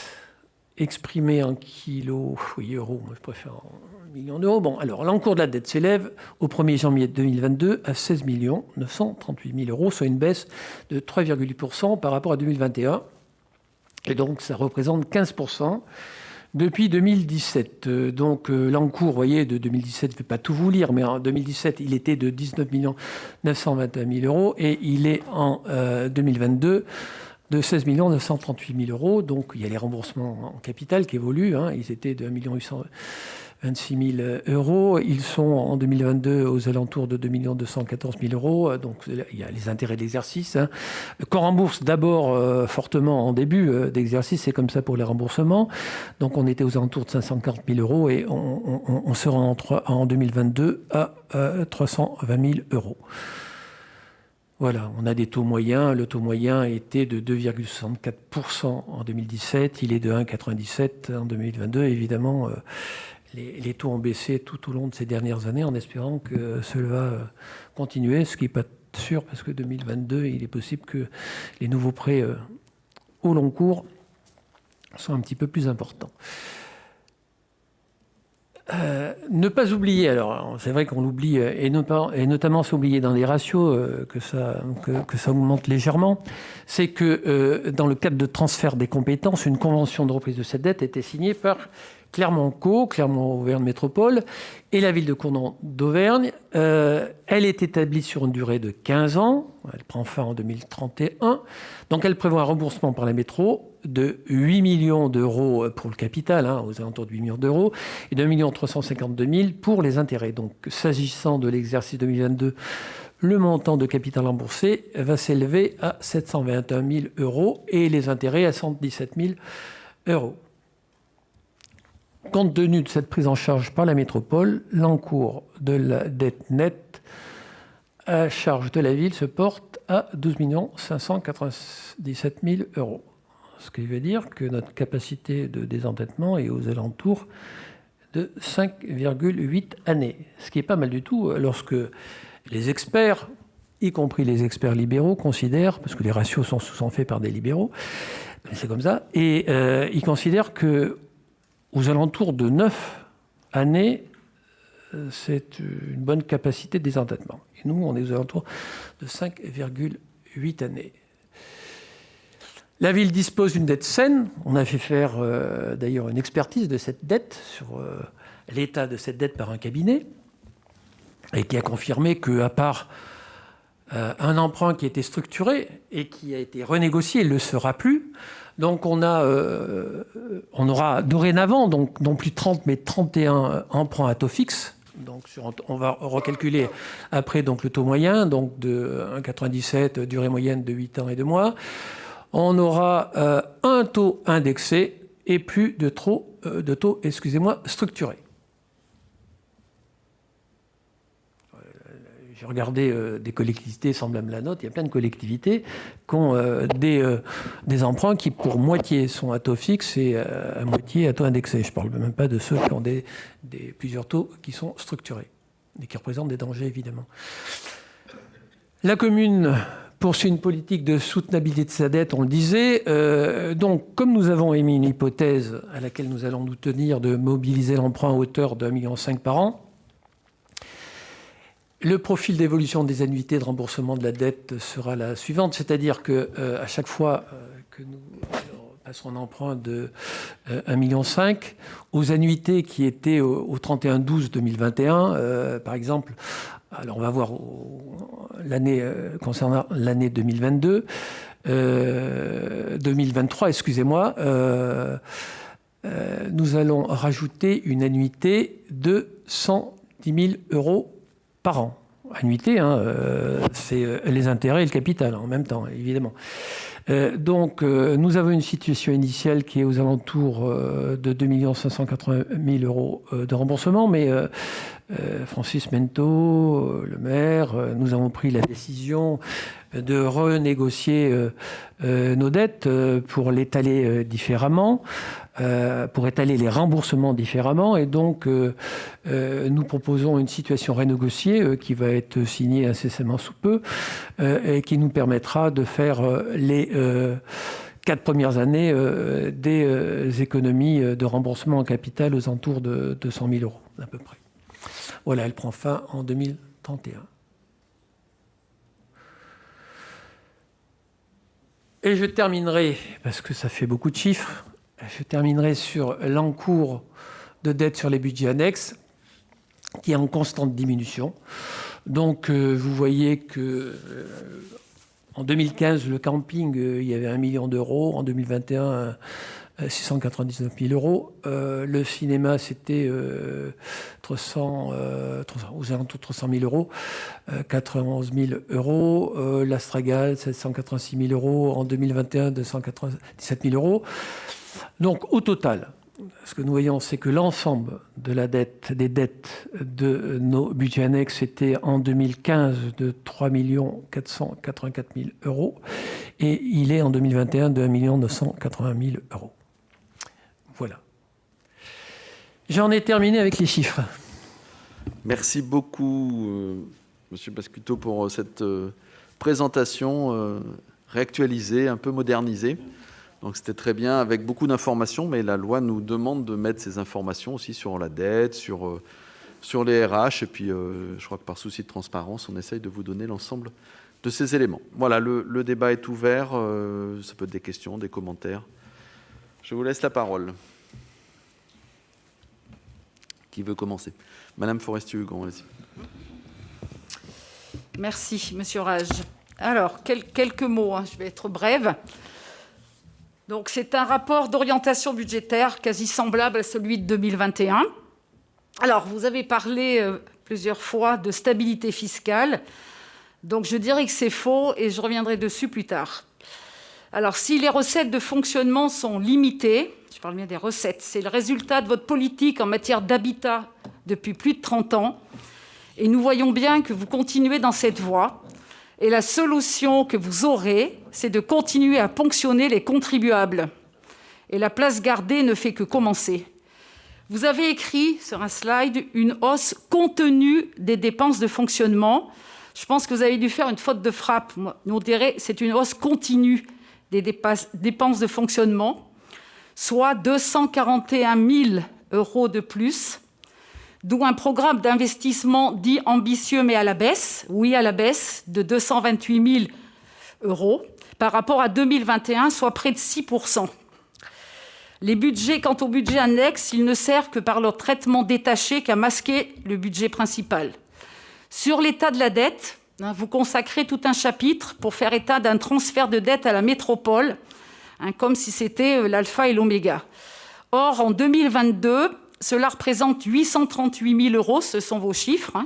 exprimée en kilos, oui, euros, moi je préfère en millions d'euros. Bon, alors l'encours de la dette s'élève au 1er janvier 2022 à 16 938 000 €, soit une baisse de 3,8% par rapport à 2021. Et donc ça représente 15% depuis 2017. Donc l'encours, vous voyez, de 2017, je ne vais pas tout vous lire, mais en 2017, il était de 19 921 000 € et il est en 2022 de 16 938 000 €. Donc il y a les remboursements en capital qui évoluent. Hein. Ils étaient de 1 826 000 €. Ils sont en 2022 aux alentours de 2 214 000 €. Donc il y a les intérêts de l'exercice. Hein. Qu'on rembourse d'abord fortement en début d'exercice, c'est comme ça pour les remboursements. Donc on était aux alentours de 540 000 € et on sera en 2022 à 320 000 €. Voilà, on a des taux moyens. Le taux moyen était de 2,64% en 2017. Il est de 1,97% en 2022. Évidemment, les taux ont baissé tout au long de ces dernières années en espérant que cela va continuer, ce qui n'est pas sûr parce que 2022, il est possible que les nouveaux prêts au long cours soient un petit peu plus importants. Ne pas oublier, alors c'est vrai qu'on l'oublie, et notamment s'oublier dans les ratios que ça augmente légèrement, c'est que dans le cadre de transfert des compétences, une convention de reprise de cette dette était signée par Clermont-Co, Clermont-Auvergne Métropole, et la ville de Cournon d'Auvergne. Elle est établie sur une durée de 15 ans, elle prend fin en 2031, donc elle prévoit un remboursement par la métro de 8 millions d'euros pour le capital, hein, aux alentours de 8 millions d'euros, et de 1 352 000 pour les intérêts. Donc s'agissant de l'exercice 2022, le montant de capital remboursé va s'élever à 721 000 € et les intérêts à 117 000 €. Compte tenu de cette prise en charge par la métropole, l'encours de la dette nette à charge de la ville se porte à 12 597 000 €. Ce qui veut dire que notre capacité de désendettement est aux alentours de 5,8 années. Ce qui est pas mal du tout lorsque les experts, y compris les experts libéraux, considèrent, parce que les ratios sont souvent faits par des libéraux, c'est comme ça, et ils considèrent que aux alentours de 9 années, c'est une bonne capacité de désendettement. Et nous, on est aux alentours de 5,8 années. La ville dispose d'une dette saine. On a fait faire d'ailleurs une expertise de cette dette sur l'état de cette dette par un cabinet et qui a confirmé qu'à part un emprunt qui était structuré et qui a été renégocié, il ne le sera plus. Donc on aura dorénavant, donc non plus 30 mais 31 emprunts à taux fixe. Donc on va recalculer après donc, le taux moyen, donc de 1,97, durée moyenne de 8 ans et 2 mois. On aura un taux indexé et plus de taux structurés. J'ai regardé des collectivités semblables à la nôtre. Il y a plein de collectivités qui ont des emprunts qui, pour moitié, sont à taux fixe et à moitié à taux indexé. Je ne parle même pas de ceux qui ont plusieurs taux qui sont structurés et qui représentent des dangers, évidemment. La commune poursuit une politique de soutenabilité de sa dette, on le disait. Donc, comme nous avons émis une hypothèse à laquelle nous allons nous tenir de mobiliser l'emprunt à hauteur de 1,5 million par an, le profil d'évolution des annuités de remboursement de la dette sera la suivante, c'est-à-dire qu'à chaque fois que nous passerons un emprunt de 1,5 million, aux annuités qui étaient au 31/12/2021, par exemple, alors on va voir l'année concernant l'année 2023, excusez-moi, nous allons rajouter une annuité de 110 000 € par an. annuité, hein, c'est les intérêts et le capital en même temps, évidemment. Donc, nous avons une situation initiale qui est aux alentours de 2 580 000 euros de remboursement, mais Francis Mento, le maire, nous avons pris la décision de renégocier nos dettes pour l'étaler différemment, pour étaler les remboursements différemment. Et donc, nous proposons une situation renégociée qui va être signée incessamment sous peu et qui nous permettra de faire les 4 premières années des économies de remboursement en capital aux alentours de 200 000 euros à peu près. Voilà, elle prend fin en 2031. Et je terminerai, parce que ça fait beaucoup de chiffres, je terminerai sur l'encours de dette sur les budgets annexes, qui est en constante diminution. Donc, vous voyez que en 2015, le camping, il y avait 1 million d'euros. En 2021, 699 000 euros. Le cinéma, c'était aux alentours de 300 000 euros, 91 000 euros. L'Astragale, 786 000 euros. En 2021, 297 000 euros. Donc, au total, ce que nous voyons, c'est que l'ensemble de la dette, des dettes de nos budgets annexes était en 2015 de 3 484 000 euros et il est en 2021 de 1 980 000 euros. Voilà. J'en ai terminé avec les chiffres. Merci beaucoup, Monsieur Bascuto, pour cette présentation réactualisée, un peu modernisée. Donc c'était très bien, avec beaucoup d'informations, mais la loi nous demande de mettre ces informations aussi sur la dette, sur les RH, et puis je crois que par souci de transparence, on essaye de vous donner l'ensemble de ces éléments. Voilà, le débat est ouvert, ça peut être des questions, des commentaires. Je vous laisse la parole. Qui veut commencer? Madame Forestier-Hugon, allez-y. Merci, Monsieur Rage. Alors, quelques mots, hein, je vais être brève. Donc, c'est un rapport d'orientation budgétaire quasi semblable à celui de 2021. Alors, vous avez parlé plusieurs fois de stabilité fiscale. Donc, je dirais que c'est faux et je reviendrai dessus plus tard. Alors, si les recettes de fonctionnement sont limitées, je parle bien des recettes, c'est le résultat de votre politique en matière d'habitat depuis plus de 30 ans. Et nous voyons bien que vous continuez dans cette voie. Et la solution que vous aurez, c'est de continuer à ponctionner les contribuables. Et la place gardée ne fait que commencer. Vous avez écrit sur un slide une hausse contenue des dépenses de fonctionnement. Je pense que vous avez dû faire une faute de frappe. Nous, on dirait que c'est une hausse continue des dépenses de fonctionnement, soit 241 000 euros de plus. D'où un programme d'investissement dit ambitieux mais à la baisse, oui à la baisse, de 228 000 euros par rapport à 2021, soit près de 6%. Quant au budget annexe, ils ne servent que par leur traitement détaché qu'à masquer le budget principal. Sur l'état de la dette, vous consacrez tout un chapitre pour faire état d'un transfert de dette à la métropole, comme si c'était l'alpha et l'oméga. Or, en 2022, cela représente 838 000 euros, ce sont vos chiffres.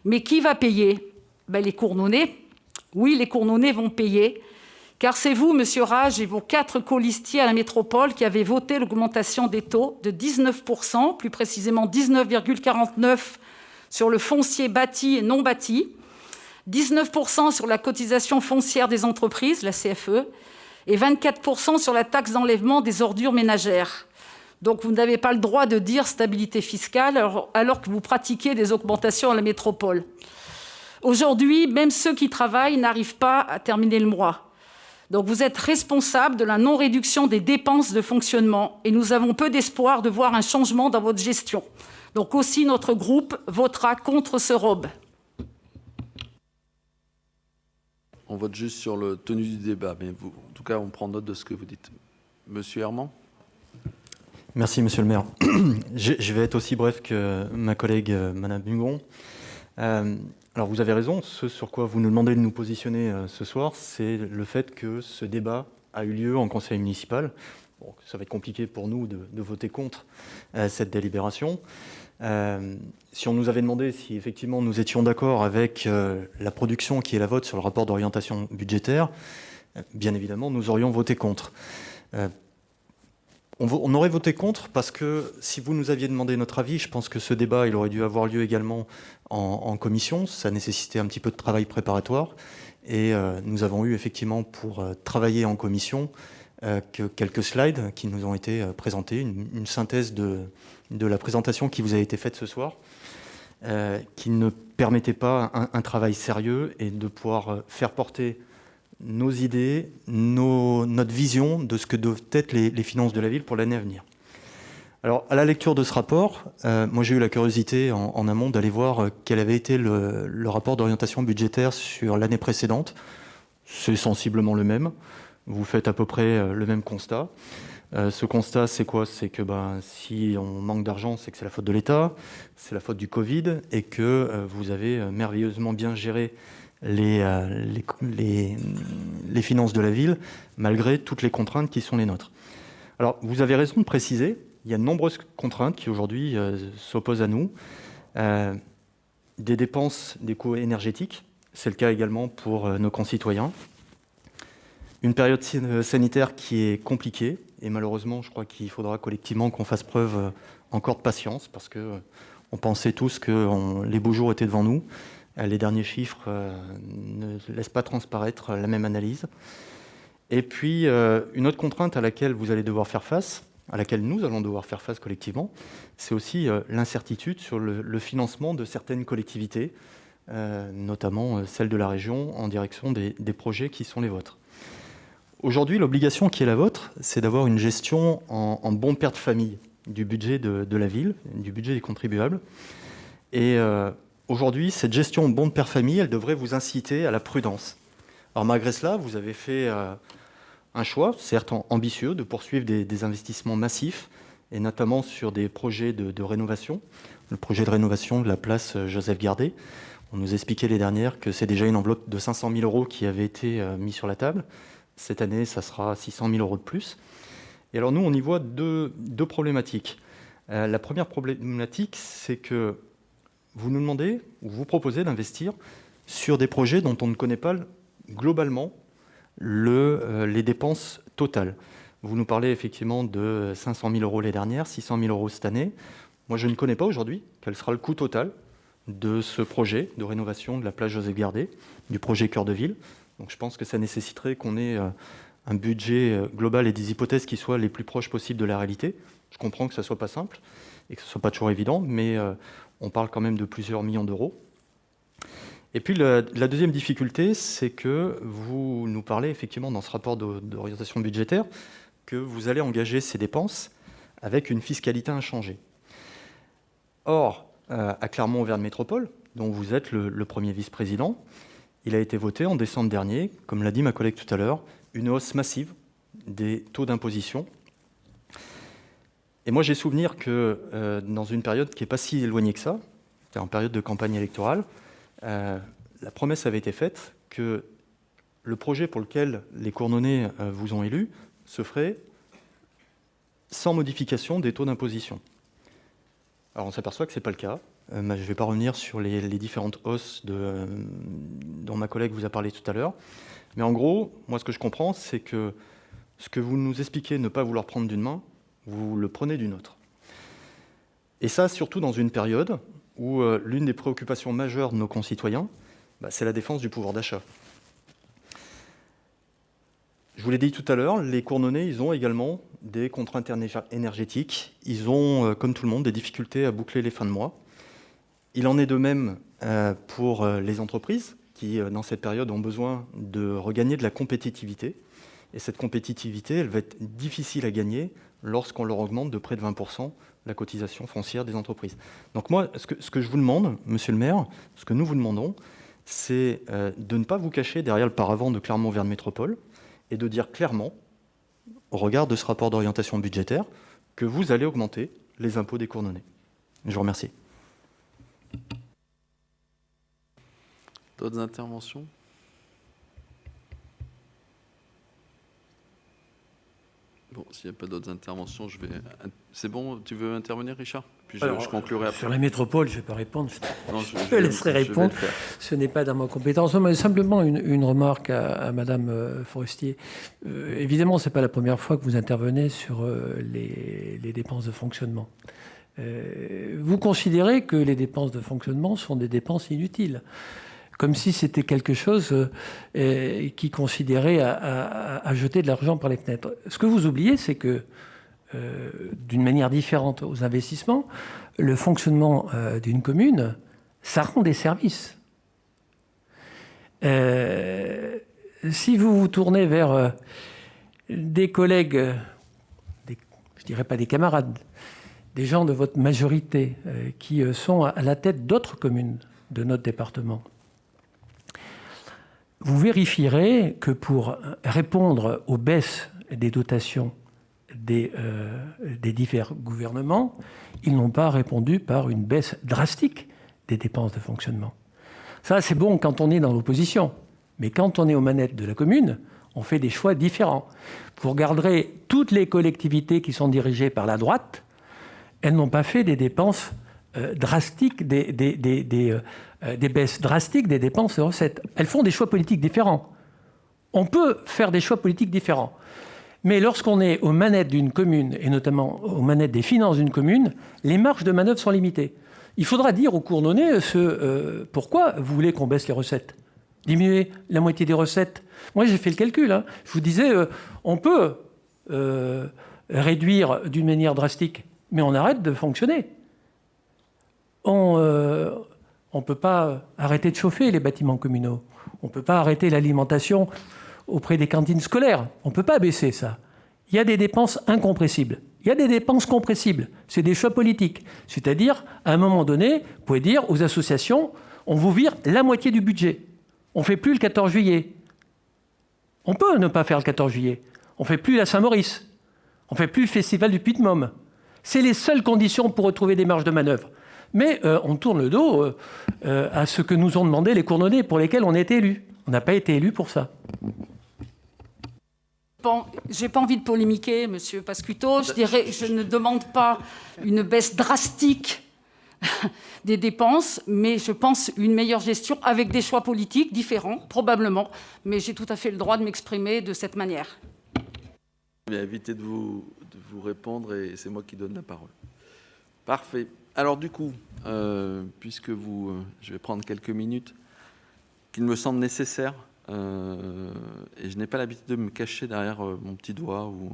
Mais qui va payer? Les Cournonnais. Oui, les Cournonnais vont payer, car c'est vous, Monsieur Rage, et vos 4 colistiers à la métropole qui avez voté l'augmentation des taux de 19%, plus précisément 19,49% sur le foncier bâti et non bâti, 19% sur la cotisation foncière des entreprises, la CFE, et 24% sur la taxe d'enlèvement des ordures ménagères. Donc, vous n'avez pas le droit de dire stabilité fiscale alors que vous pratiquez des augmentations à la métropole. Aujourd'hui, même ceux qui travaillent n'arrivent pas à terminer le mois. Donc, vous êtes responsable de la non-réduction des dépenses de fonctionnement et nous avons peu d'espoir de voir un changement dans votre gestion. Donc, aussi, notre groupe votera contre ce ROB. On vote juste sur le tenue du débat, mais vous, en tout cas, on prend note de ce que vous dites. Monsieur Herman? Merci, Monsieur le maire. Je vais être aussi bref que ma collègue Madame Hugon. Alors, vous avez raison, ce sur quoi vous nous demandez de nous positionner ce soir, c'est le fait que ce débat a eu lieu en conseil municipal bon, ça va être compliqué pour nous de voter contre cette délibération. Si on nous avait demandé si effectivement nous étions d'accord avec la production qui est la vôtre sur le rapport d'orientation budgétaire, bien évidemment, nous aurions voté contre. On aurait voté contre parce que si vous nous aviez demandé notre avis, je pense que ce débat il aurait dû avoir lieu également en commission. Ça nécessitait un petit peu de travail préparatoire. Et nous avons eu effectivement pour travailler en commission que quelques slides qui nous ont été présentés, une synthèse de la présentation qui vous a été faite ce soir, qui ne permettait pas un travail sérieux et de pouvoir faire porter nos idées, notre vision de ce que doivent être les finances de la ville pour l'année à venir. Alors, à la lecture de ce rapport, moi j'ai eu la curiosité en amont d'aller voir quel avait été le rapport d'orientation budgétaire sur l'année précédente. C'est sensiblement le même. Vous faites à peu près le même constat. Ce constat, c'est quoi? C'est que si on manque d'argent, c'est que c'est la faute de l'État, c'est la faute du Covid, et que vous avez merveilleusement bien géré les finances de la ville, malgré toutes les contraintes qui sont les nôtres. Alors, vous avez raison de préciser, il y a de nombreuses contraintes qui aujourd'hui s'opposent à nous. Des dépenses, des coûts énergétiques, c'est le cas également pour nos concitoyens. Une période sanitaire qui est compliquée, et malheureusement, je crois qu'il faudra collectivement qu'on fasse preuve encore de patience, parce qu'on pensait tous que les beaux jours étaient devant nous. Les derniers chiffres ne laissent pas transparaître la même analyse. Et puis, une autre contrainte à laquelle vous allez devoir faire face, à laquelle nous allons devoir faire face collectivement, c'est aussi l'incertitude sur le financement de certaines collectivités, notamment celle de la région, en direction des projets qui sont les vôtres. Aujourd'hui, l'obligation qui est la vôtre, c'est d'avoir une gestion en bon père de famille du budget de la ville, du budget des contribuables. Et aujourd'hui, cette gestion bon père famille, elle devrait vous inciter à la prudence. Alors malgré cela, vous avez fait un choix, certes ambitieux, de poursuivre des investissements massifs, et notamment sur des projets de rénovation. Le projet de rénovation de la place Joseph Gardet. On nous expliquait les dernières que c'est déjà une enveloppe de 500 000 € qui avait été mise sur la table. Cette année, ça sera 600 000 € de plus. Et alors nous, on y voit deux problématiques. La première problématique, c'est que vous nous demandez, ou vous proposez d'investir sur des projets dont on ne connaît pas globalement les dépenses totales. Vous nous parlez effectivement de 500 000 € les dernières, 600 000 € cette année. Moi, je ne connais pas aujourd'hui quel sera le coût total de ce projet de rénovation de la place Joseph Gardet, du projet Cœur de Ville. Donc je pense que ça nécessiterait qu'on ait un budget global et des hypothèses qui soient les plus proches possibles de la réalité. Je comprends que ça ne soit pas simple et que ce ne soit pas toujours évident, mais on parle quand même de plusieurs millions d'euros. Et puis la deuxième difficulté, c'est que vous nous parlez effectivement dans ce rapport d'orientation budgétaire que vous allez engager ces dépenses avec une fiscalité inchangée. Or, à Clermont-Auvergne Métropole, dont vous êtes le premier vice-président, il a été voté en décembre dernier, comme l'a dit ma collègue tout à l'heure, une hausse massive des taux d'imposition. Et moi, j'ai souvenir que dans une période qui n'est pas si éloignée que ça, c'était en période de campagne électorale, la promesse avait été faite que le projet pour lequel les Cournonais vous ont élu se ferait sans modification des taux d'imposition. Alors on s'aperçoit que ce n'est pas le cas. Je ne vais pas revenir sur les différentes hausses dont ma collègue vous a parlé tout à l'heure. Mais en gros, moi ce que je comprends, c'est que ce que vous nous expliquez ne pas vouloir prendre d'une main, vous le prenez d'une autre. Et ça, surtout dans une période où l'une des préoccupations majeures de nos concitoyens, c'est la défense du pouvoir d'achat. Je vous l'ai dit tout à l'heure, les Cournonais, ils ont également des contraintes énergétiques. Ils ont, comme tout le monde, des difficultés à boucler les fins de mois. Il en est de même pour les entreprises qui, dans cette période, ont besoin de regagner de la compétitivité. Et cette compétitivité, elle va être difficile à gagner lorsqu'on leur augmente de près de 20% la cotisation foncière des entreprises. Donc moi, ce que je vous demande, monsieur le maire, ce que nous vous demandons, c'est de ne pas vous cacher derrière le paravent de Clermont-Auvergne Métropole et de dire clairement, au regard de ce rapport d'orientation budgétaire, que vous allez augmenter les impôts des Cournonais. Je vous remercie. D'autres interventions? Bon, s'il n'y a pas d'autres interventions, je vais... C'est bon, tu veux intervenir, Richard? Puis Alors, je conclurai après. Sur la métropole, je ne vais pas répondre. Non, Je laisserai répondre. je vais le faire. Ce n'est pas dans ma compétence. Mais simplement une remarque à Madame Forestier. Évidemment, ce n'est pas la première fois que vous intervenez sur les dépenses de fonctionnement. Vous considérez que les dépenses de fonctionnement sont des dépenses inutiles, comme si c'était quelque chose qui considérait à jeter de l'argent par les fenêtres. Ce que vous oubliez, c'est que, d'une manière différente aux investissements, le fonctionnement d'une commune, ça rend des services. Si vous vous tournez vers des collègues, je dirais pas des camarades, des gens de votre majorité qui sont à la tête d'autres communes de notre département, vous vérifierez que pour répondre aux baisses des dotations des divers gouvernements, ils n'ont pas répondu par une baisse drastique des dépenses de fonctionnement. Ça, c'est bon quand on est dans l'opposition. Mais quand on est aux manettes de la commune, on fait des choix différents. Vous regarderez toutes les collectivités qui sont dirigées par la droite, elles n'ont pas fait des dépenses drastiques, des baisses drastiques des dépenses de recettes. Elles font des choix politiques différents. On peut faire des choix politiques différents. Mais lorsqu'on est aux manettes d'une commune, et notamment aux manettes des finances d'une commune, les marges de manœuvre sont limitées. Il faudra dire aux Cournonnais pourquoi vous voulez qu'on baisse les recettes. Diminuer la moitié des recettes. Moi, j'ai fait le calcul. Hein. Je vous disais, on peut réduire d'une manière drastique, mais on arrête de fonctionner. On ne peut pas arrêter de chauffer les bâtiments communaux. On ne peut pas arrêter l'alimentation auprès des cantines scolaires. On ne peut pas baisser ça. Il y a des dépenses incompressibles. Il y a des dépenses compressibles. C'est des choix politiques. C'est-à-dire, à un moment donné, vous pouvez dire aux associations, on vous vire la moitié du budget. On ne fait plus le 14 juillet. On peut ne pas faire le 14 juillet. On ne fait plus la Saint-Maurice. On ne fait plus le festival du Puy-de-Môme. C'est les seules conditions pour retrouver des marges de manœuvre. Mais on tourne le dos à ce que nous ont demandé les Cournonnais pour lesquels on a été élus. On n'a pas été élus pour ça. Bon, je n'ai pas envie de polémiquer, Monsieur Pascuto. Je ne demande pas une baisse drastique des dépenses, mais je pense une meilleure gestion avec des choix politiques différents, probablement. Mais j'ai tout à fait le droit de m'exprimer de cette manière. Bien, évitez de vous répondre et c'est moi qui donne la parole. Parfait. Alors du coup, puisque je vais prendre quelques minutes qu'il me semble nécessaire, et je n'ai pas l'habitude de me cacher derrière mon petit doigt ou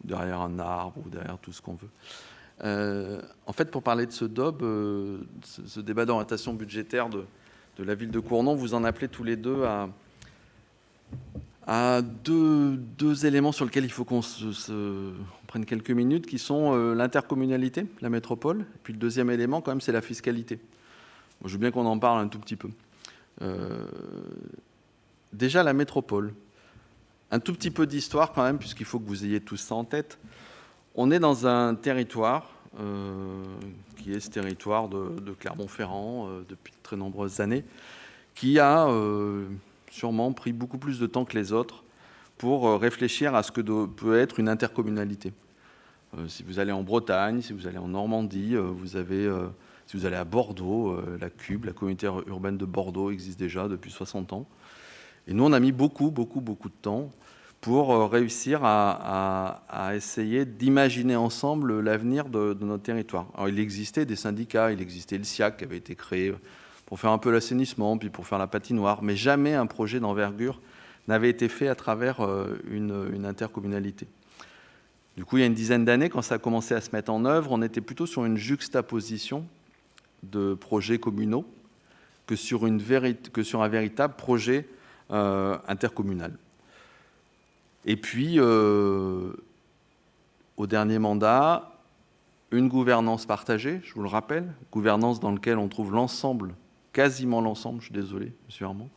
derrière un arbre ou derrière tout ce qu'on veut. En fait, pour parler de ce DOB, ce débat d'orientation budgétaire de la ville de Cournon, vous en appelez tous les deux à deux éléments sur lesquels il faut qu'on prenne quelques minutes, qui sont l'intercommunalité, la métropole, et puis le deuxième élément, quand même, c'est la fiscalité. Moi, je veux bien qu'on en parle un tout petit peu. Déjà, la métropole. Un tout petit peu d'histoire, quand même, puisqu'il faut que vous ayez tous ça en tête. On est dans un territoire qui est ce territoire de Clermont-Ferrand depuis de très nombreuses années, qui a sûrement pris beaucoup plus de temps que les autres pour réfléchir à ce que peut être une intercommunalité. Si vous allez en Bretagne, si vous allez en Normandie, si vous allez à Bordeaux, la CUB, la communauté urbaine de Bordeaux, existe déjà depuis 60 ans. Et nous, on a mis beaucoup de temps pour réussir à essayer d'imaginer ensemble l'avenir de notre territoire. Alors, il existait des syndicats, il existait le SIAC qui avait été créé pour faire un peu l'assainissement, puis pour faire la patinoire, mais jamais un projet d'envergure n'avait été fait à travers une intercommunalité. Du coup, il y a une dizaine d'années, quand ça a commencé à se mettre en œuvre, on était plutôt sur une juxtaposition de projets communaux que sur un véritable projet intercommunal. Et puis, au dernier mandat, une gouvernance partagée, je vous le rappelle, gouvernance dans laquelle on trouve l'ensemble, quasiment l'ensemble, je suis désolé, monsieur Armand,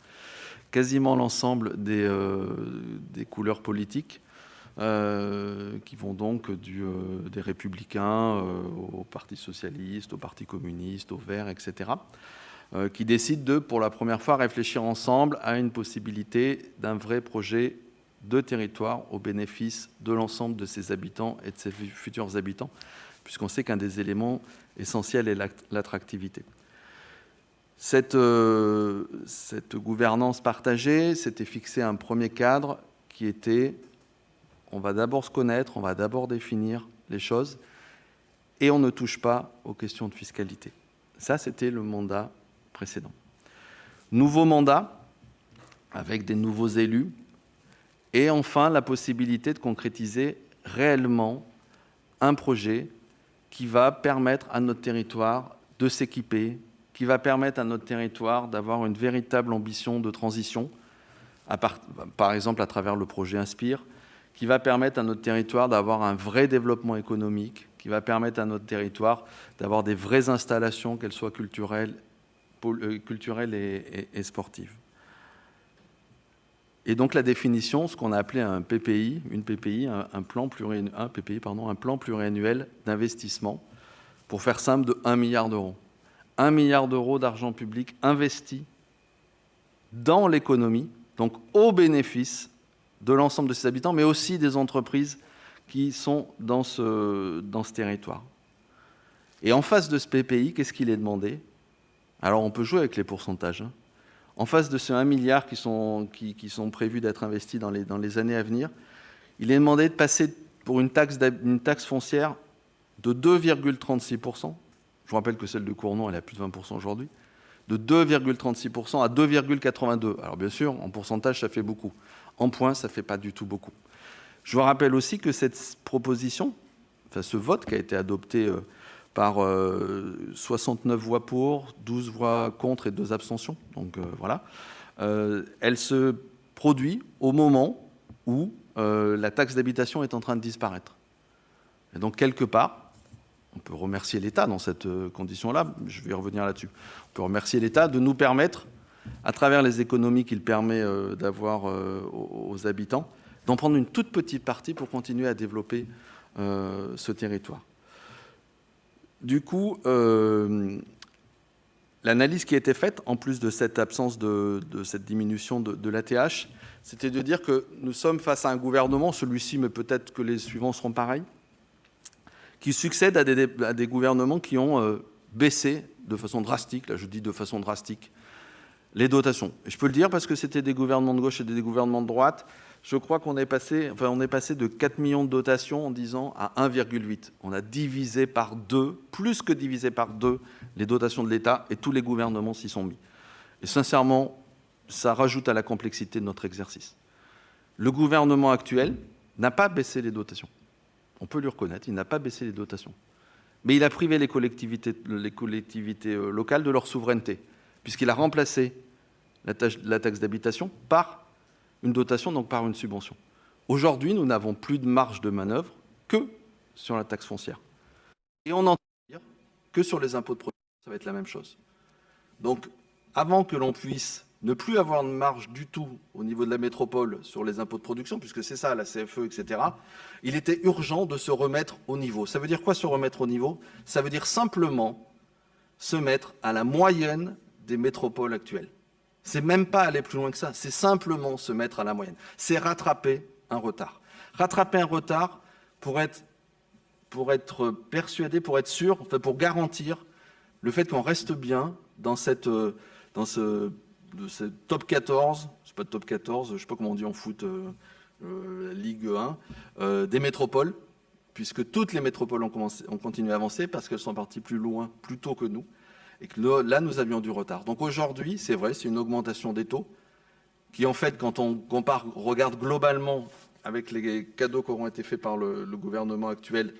quasiment l'ensemble des couleurs politiques, qui vont donc des Républicains au Parti Socialiste, au Parti Communiste, aux Verts, etc., qui décident de, pour la première fois, réfléchir ensemble à une possibilité d'un vrai projet de territoire au bénéfice de l'ensemble de ses habitants et de ses futurs habitants, puisqu'on sait qu'un des éléments essentiels est l'attractivité. Cette gouvernance partagée s'était fixé un premier cadre qui était: on va d'abord se connaître, on va d'abord définir les choses, et on ne touche pas aux questions de fiscalité. Ça, c'était le mandat précédent. Nouveau mandat, avec des nouveaux élus, et enfin la possibilité de concrétiser réellement un projet qui va permettre à notre territoire de s'équiper, qui va permettre à notre territoire d'avoir une véritable ambition de transition, par exemple à travers le projet Inspire, qui va permettre à notre territoire d'avoir un vrai développement économique, qui va permettre à notre territoire d'avoir des vraies installations, qu'elles soient culturelles et sportives. Et donc la définition, ce qu'on a appelé un PPI, un plan pluriannuel d'investissement, pour faire simple, de 1 milliard d'euros. 1 milliard d'euros d'argent public investi dans l'économie, donc au bénéfice de l'ensemble de ses habitants, mais aussi des entreprises qui sont dans ce territoire. Et en face de ce PPI, qu'est-ce qu'il est demandé? Alors on peut jouer avec les pourcentages. En face de ces 1 milliard qui sont prévus d'être investis dans les années à venir, il est demandé de passer pour une taxe foncière de 2,36%. Je vous rappelle que celle de Cournon, elle est à plus de 20% aujourd'hui. De 2,36% à 2,82%. Alors bien sûr, en pourcentage, ça fait beaucoup. En points, ça ne fait pas du tout beaucoup. Je vous rappelle aussi que cette proposition, enfin ce vote qui a été adopté par 69 voix pour, 12 voix contre et 2 abstentions, donc voilà, elle se produit au moment où la taxe d'habitation est en train de disparaître. Et donc quelque part, on peut remercier l'État dans cette condition-là, je vais revenir là-dessus, on peut remercier l'État de nous permettre, à travers les économies qu'il permet d'avoir aux habitants, d'en prendre une toute petite partie pour continuer à développer ce territoire. Du coup, l'analyse qui a été faite, en plus de cette absence de cette diminution de l'ATH, c'était de dire que nous sommes face à un gouvernement, celui-ci, mais peut-être que les suivants seront pareils, qui succèdent à des gouvernements qui ont baissé de façon drastique, là je dis de façon drastique, les dotations. Et je peux le dire parce que c'était des gouvernements de gauche et des gouvernements de droite. Je crois qu'on est passé de 4 millions de dotations en 10 ans à 1,8. On a divisé par 2, plus que divisé par 2, les dotations de l'État, et tous les gouvernements s'y sont mis. Et sincèrement, ça rajoute à la complexité de notre exercice. Le gouvernement actuel n'a pas baissé les dotations. On peut lui reconnaître, il n'a pas baissé les dotations. Mais il a privé les collectivités locales de leur souveraineté, puisqu'il a remplacé la taxe d'habitation par une dotation, donc par une subvention. Aujourd'hui, nous n'avons plus de marge de manœuvre que sur la taxe foncière. Et on entend dire que sur les impôts de production, ça va être la même chose. Donc, avant que l'on puisse ne plus avoir de marge du tout au niveau de la métropole sur les impôts de production, puisque c'est ça, la CFE, etc., il était urgent de se remettre au niveau. Ça veut dire quoi, se remettre au niveau? Ça veut dire simplement se mettre à la moyenne des métropoles actuelles. C'est même pas aller plus loin que ça, c'est simplement se mettre à la moyenne. C'est rattraper un retard. Rattraper un retard pour être persuadé, pour être sûr, enfin pour garantir le fait qu'on reste bien dans ce top 14, c'est pas top 14, je sais pas comment on dit en foot, Ligue 1, des métropoles, puisque toutes les métropoles ont continué à avancer parce qu'elles sont parties plus loin, plus tôt que nous. Et que là, nous avions du retard. Donc aujourd'hui, c'est vrai, c'est une augmentation des taux qui, en fait, quand on regarde globalement avec les cadeaux qui auront été faits par le gouvernement actuel,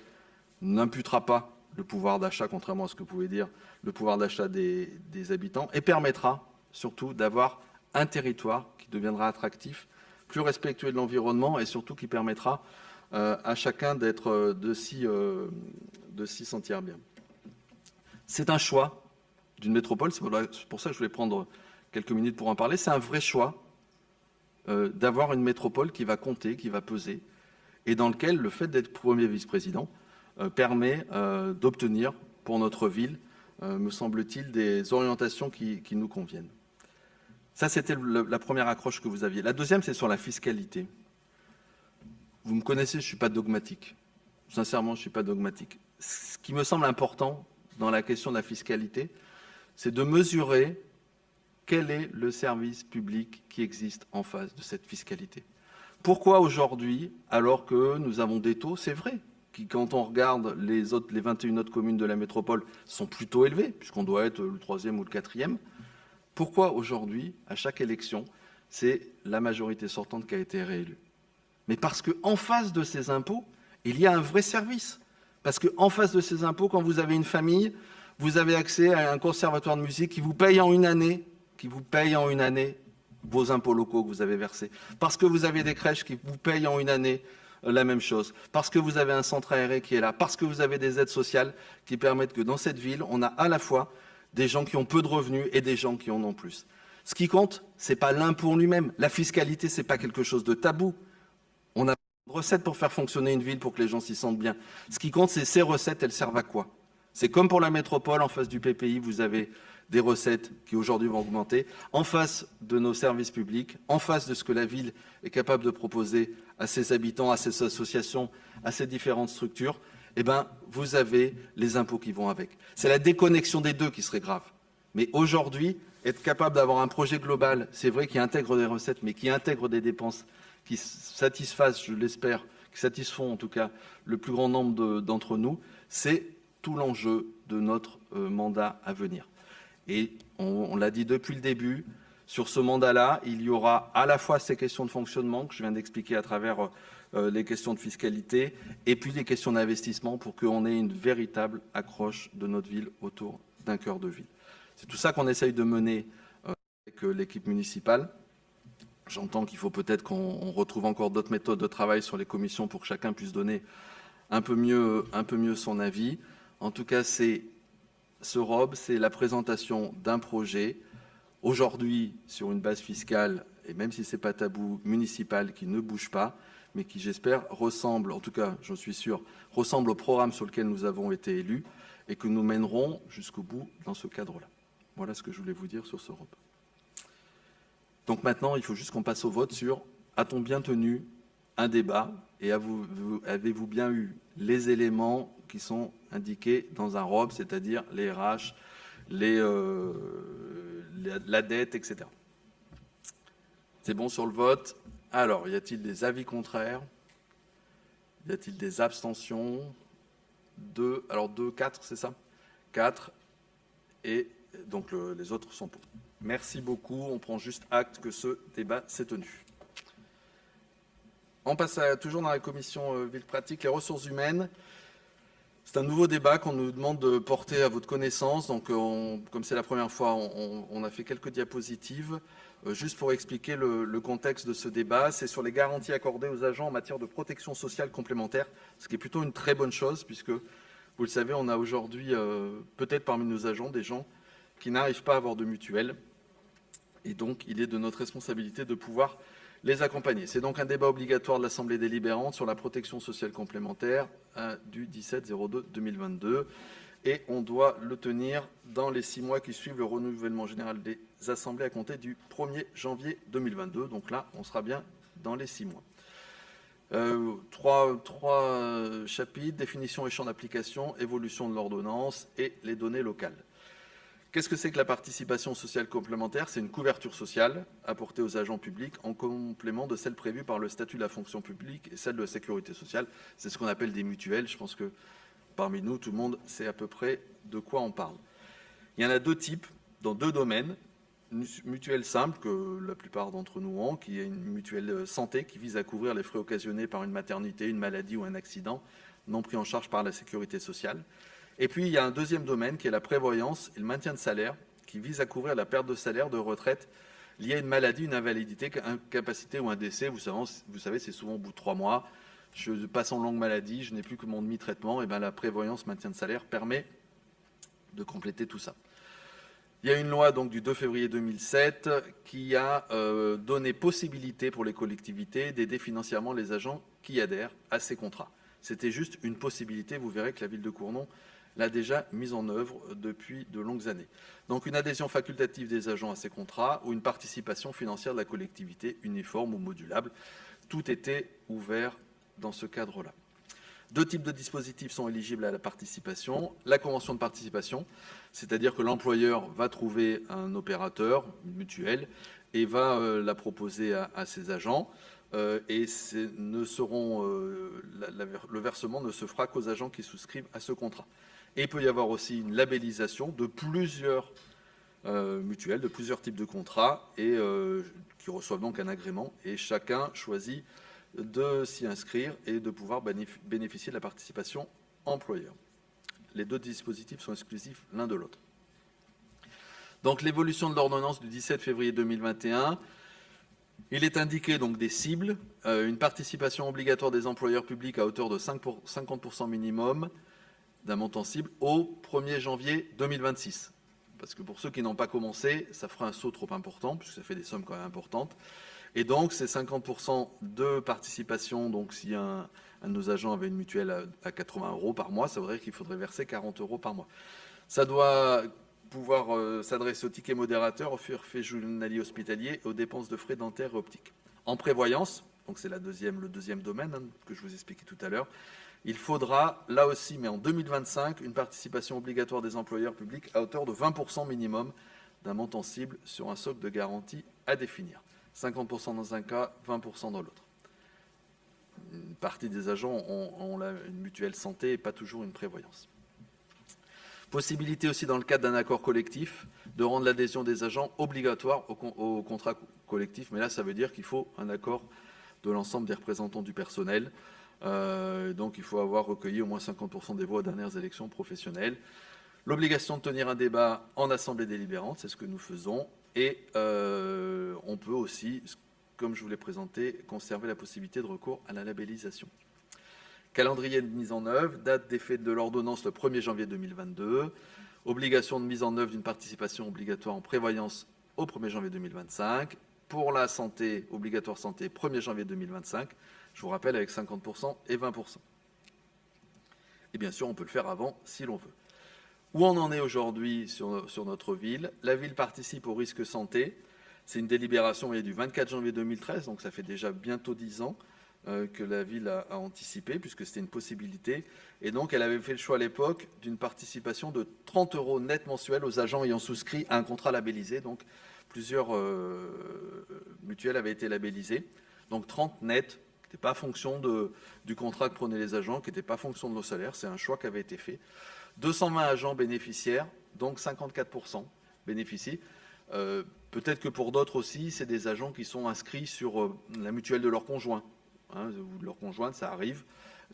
n'imputera pas le pouvoir d'achat, contrairement à ce que vous pouvez dire, le pouvoir d'achat des habitants, et permettra surtout d'avoir un territoire qui deviendra attractif, plus respectueux de l'environnement et surtout qui permettra à chacun de s'y sentir bien. C'est un choix d'une métropole, c'est pour ça que je voulais prendre quelques minutes pour en parler. C'est un vrai choix d'avoir une métropole qui va compter, qui va peser, et dans lequel le fait d'être premier vice-président permet d'obtenir pour notre ville, me semble-t-il, des orientations qui nous conviennent. Ça, c'était la première accroche que vous aviez. La deuxième, c'est sur la fiscalité. vous me connaissez, je ne suis pas dogmatique. Sincèrement, je ne suis pas dogmatique. Ce qui me semble important dans la question de la fiscalité, c'est de mesurer quel est le service public qui existe en face de cette fiscalité. Pourquoi aujourd'hui, alors que nous avons des taux, c'est vrai, qui, quand on regarde les 21 autres communes de la métropole, sont plutôt élevés, puisqu'on doit être le 3e ou le 4e, pourquoi aujourd'hui, à chaque élection, c'est la majorité sortante qui a été réélue? Mais parce qu'en face de ces impôts, il y a un vrai service. Parce qu'en face de ces impôts, quand vous avez une famille, vous avez accès à un conservatoire de musique qui vous paye en une année, vos impôts locaux que vous avez versés. Parce que vous avez des crèches qui vous payent en une année la même chose. Parce que vous avez un centre aéré qui est là. Parce que vous avez des aides sociales qui permettent que dans cette ville, on a à la fois des gens qui ont peu de revenus et des gens qui en ont plus. Ce qui compte, ce n'est pas l'impôt en lui-même. La fiscalité, ce n'est pas quelque chose de tabou. On a des recettes pour faire fonctionner une ville, pour que les gens s'y sentent bien. Ce qui compte, c'est ces recettes, elles servent à quoi? C'est comme pour la métropole, en face du PPI, vous avez des recettes qui aujourd'hui vont augmenter, en face de nos services publics, en face de ce que la ville est capable de proposer à ses habitants, à ses associations, à ses différentes structures, eh ben, vous avez les impôts qui vont avec. C'est la déconnexion des deux qui serait grave. Mais aujourd'hui, être capable d'avoir un projet global, c'est vrai, qui intègre des recettes, mais qui intègre des dépenses qui satisfassent, je l'espère, qui satisfont en tout cas le plus grand nombre d'entre nous, c'est tout l'enjeu de notre mandat à venir. Et on l'a dit depuis le début, sur ce mandat-là, il y aura à la fois ces questions de fonctionnement que je viens d'expliquer à travers les questions de fiscalité, et puis les questions d'investissement pour qu'on ait une véritable accroche de notre ville autour d'un cœur de ville. C'est tout ça qu'on essaye de mener avec l'équipe municipale. J'entends qu'il faut peut-être qu'on retrouve encore d'autres méthodes de travail sur les commissions pour que chacun puisse donner un peu mieux son avis. En tout cas, ce ROB, c'est la présentation d'un projet, aujourd'hui sur une base fiscale, et même si ce n'est pas tabou, municipal, qui ne bouge pas, mais qui, j'espère, ressemble, en tout cas, j'en suis sûr, ressemble au programme sur lequel nous avons été élus et que nous mènerons jusqu'au bout dans ce cadre-là. Voilà ce que je voulais vous dire sur ce ROB. Donc maintenant, il faut juste qu'on passe au vote sur « A-t-on bien tenu un débat ?» et avez-vous bien eu les éléments qui sont indiqués dans un ROB, c'est-à-dire les RH, la dette, etc. C'est bon sur le vote. Alors, y a-t-il des avis contraires? Y a-t-il des abstentions? 2, 4, c'est ça? 4. Et donc, les autres sont pour. Merci beaucoup. On prend juste acte que ce débat s'est tenu. On passe toujours dans la commission Ville Pratique, les ressources humaines. C'est un nouveau débat qu'on nous demande de porter à votre connaissance. Donc, comme c'est la première fois, on a fait quelques diapositives. Juste pour expliquer le contexte de ce débat, c'est sur les garanties accordées aux agents en matière de protection sociale complémentaire, ce qui est plutôt une très bonne chose, puisque, vous le savez, on a aujourd'hui, peut-être parmi nos agents, des gens qui n'arrivent pas à avoir de mutuelle. Et donc, il est de notre responsabilité de pouvoir les accompagner. C'est donc un débat obligatoire de l'Assemblée délibérante sur la protection sociale complémentaire du 17-02-2022. Et on doit le tenir dans les 6 mois qui suivent le renouvellement général des assemblées à compter du 1er janvier 2022. Donc là, on sera bien dans les 6 mois. 3 chapitres, définition et champ d'application, évolution de l'ordonnance et les données locales. Qu'est-ce que c'est que la participation sociale complémentaire? C'est une couverture sociale apportée aux agents publics en complément de celle prévue par le statut de la fonction publique et celle de la sécurité sociale. C'est ce qu'on appelle des mutuelles. Je pense que parmi nous, tout le monde sait à peu près de quoi on parle. Il y en a 2 types, dans 2 domaines. Une mutuelle simple, que la plupart d'entre nous ont, qui est une mutuelle santé qui vise à couvrir les frais occasionnés par une maternité, une maladie ou un accident non pris en charge par la sécurité sociale. Et puis, il y a un deuxième domaine qui est la prévoyance et le maintien de salaire, qui vise à couvrir la perte de salaire, de retraite liée à une maladie, une invalidité, incapacité ou un décès. Vous savez, c'est souvent au bout de 3 mois. Je passe en longue maladie, je n'ai plus que mon demi-traitement. Et bien, la prévoyance, maintien de salaire permet de compléter tout ça. Il y a une loi donc, du 2 février 2007 qui a donné possibilité pour les collectivités d'aider financièrement les agents qui adhèrent à ces contrats. C'était juste une possibilité. Vous verrez que la ville de Cournon l'a déjà mise en œuvre depuis de longues années. Donc une adhésion facultative des agents à ces contrats ou une participation financière de la collectivité uniforme ou modulable. Tout était ouvert dans ce cadre-là. Deux types de dispositifs sont éligibles à la participation. La convention de participation, c'est-à-dire que l'employeur va trouver un opérateur, une mutuelle, et va la proposer à ses agents. Et le versement ne se fera qu'aux agents qui souscrivent à ce contrat. Et il peut y avoir aussi une labellisation de plusieurs mutuelles, de plusieurs types de contrats, et qui reçoivent donc un agrément. Et chacun choisit de s'y inscrire et de pouvoir bénéficier de la participation employeur. Les deux dispositifs sont exclusifs l'un de l'autre. Donc l'évolution de l'ordonnance du 17 février 2021, il est indiqué donc des cibles, une participation obligatoire des employeurs publics à hauteur de 50% minimum d'un montant cible au 1er janvier 2026. Parce que pour ceux qui n'ont pas commencé, ça fera un saut trop important, puisque ça fait des sommes quand même importantes. Et donc, ces 50% de participation, donc si un de nos agents avait une mutuelle à 80 € par mois, ça voudrait dire qu'il faudrait verser 40 € par mois. Ça doit pouvoir s'adresser au ticket modérateur, au forfait journalier hospitalier et aux dépenses de frais dentaires et optiques. En prévoyance, donc c'est le deuxième domaine que je vous expliquais tout à l'heure, il faudra, là aussi, mais en 2025, une participation obligatoire des employeurs publics à hauteur de 20% minimum d'un montant cible sur un socle de garantie à définir. 50% dans un cas, 20% dans l'autre. Une partie des agents ont une mutuelle santé et pas toujours une prévoyance. Possibilité aussi dans le cadre d'un accord collectif de rendre l'adhésion des agents obligatoire au contrat collectif, mais là ça veut dire qu'il faut un accord de l'ensemble des représentants du personnel. Donc il faut avoir recueilli au moins 50% des voix aux dernières élections professionnelles. L'obligation de tenir un débat en assemblée délibérante, c'est ce que nous faisons. Et on peut aussi, comme je vous l'ai présenté, conserver la possibilité de recours à la labellisation. Calendrier de mise en œuvre, date d'effet de l'ordonnance le 1er janvier 2022, obligation de mise en œuvre d'une participation obligatoire en prévoyance au 1er janvier 2025, pour la santé, obligatoire santé, 1er janvier 2025, je vous rappelle avec 50% et 20%. Et bien sûr, on peut le faire avant si l'on veut. Où on en est aujourd'hui sur notre ville? La ville participe au risque santé. C'est une délibération du 24 janvier 2013, donc ça fait déjà bientôt 10 ans que la ville a anticipé, puisque c'était une possibilité. Et donc, elle avait fait le choix à l'époque d'une participation de 30 € net mensuels aux agents ayant souscrit à un contrat labellisé. Donc, plusieurs mutuelles avaient été labellisées. Donc, 30 net, qui n'était pas fonction du contrat que prenaient les agents, qui n'était pas fonction de nos salaires. C'est un choix qui avait été fait. 220 agents bénéficiaires, donc 54% bénéficient. Peut-être que pour d'autres aussi, c'est des agents qui sont inscrits sur la mutuelle de leur conjoint, ou de leur conjointe, ça arrive,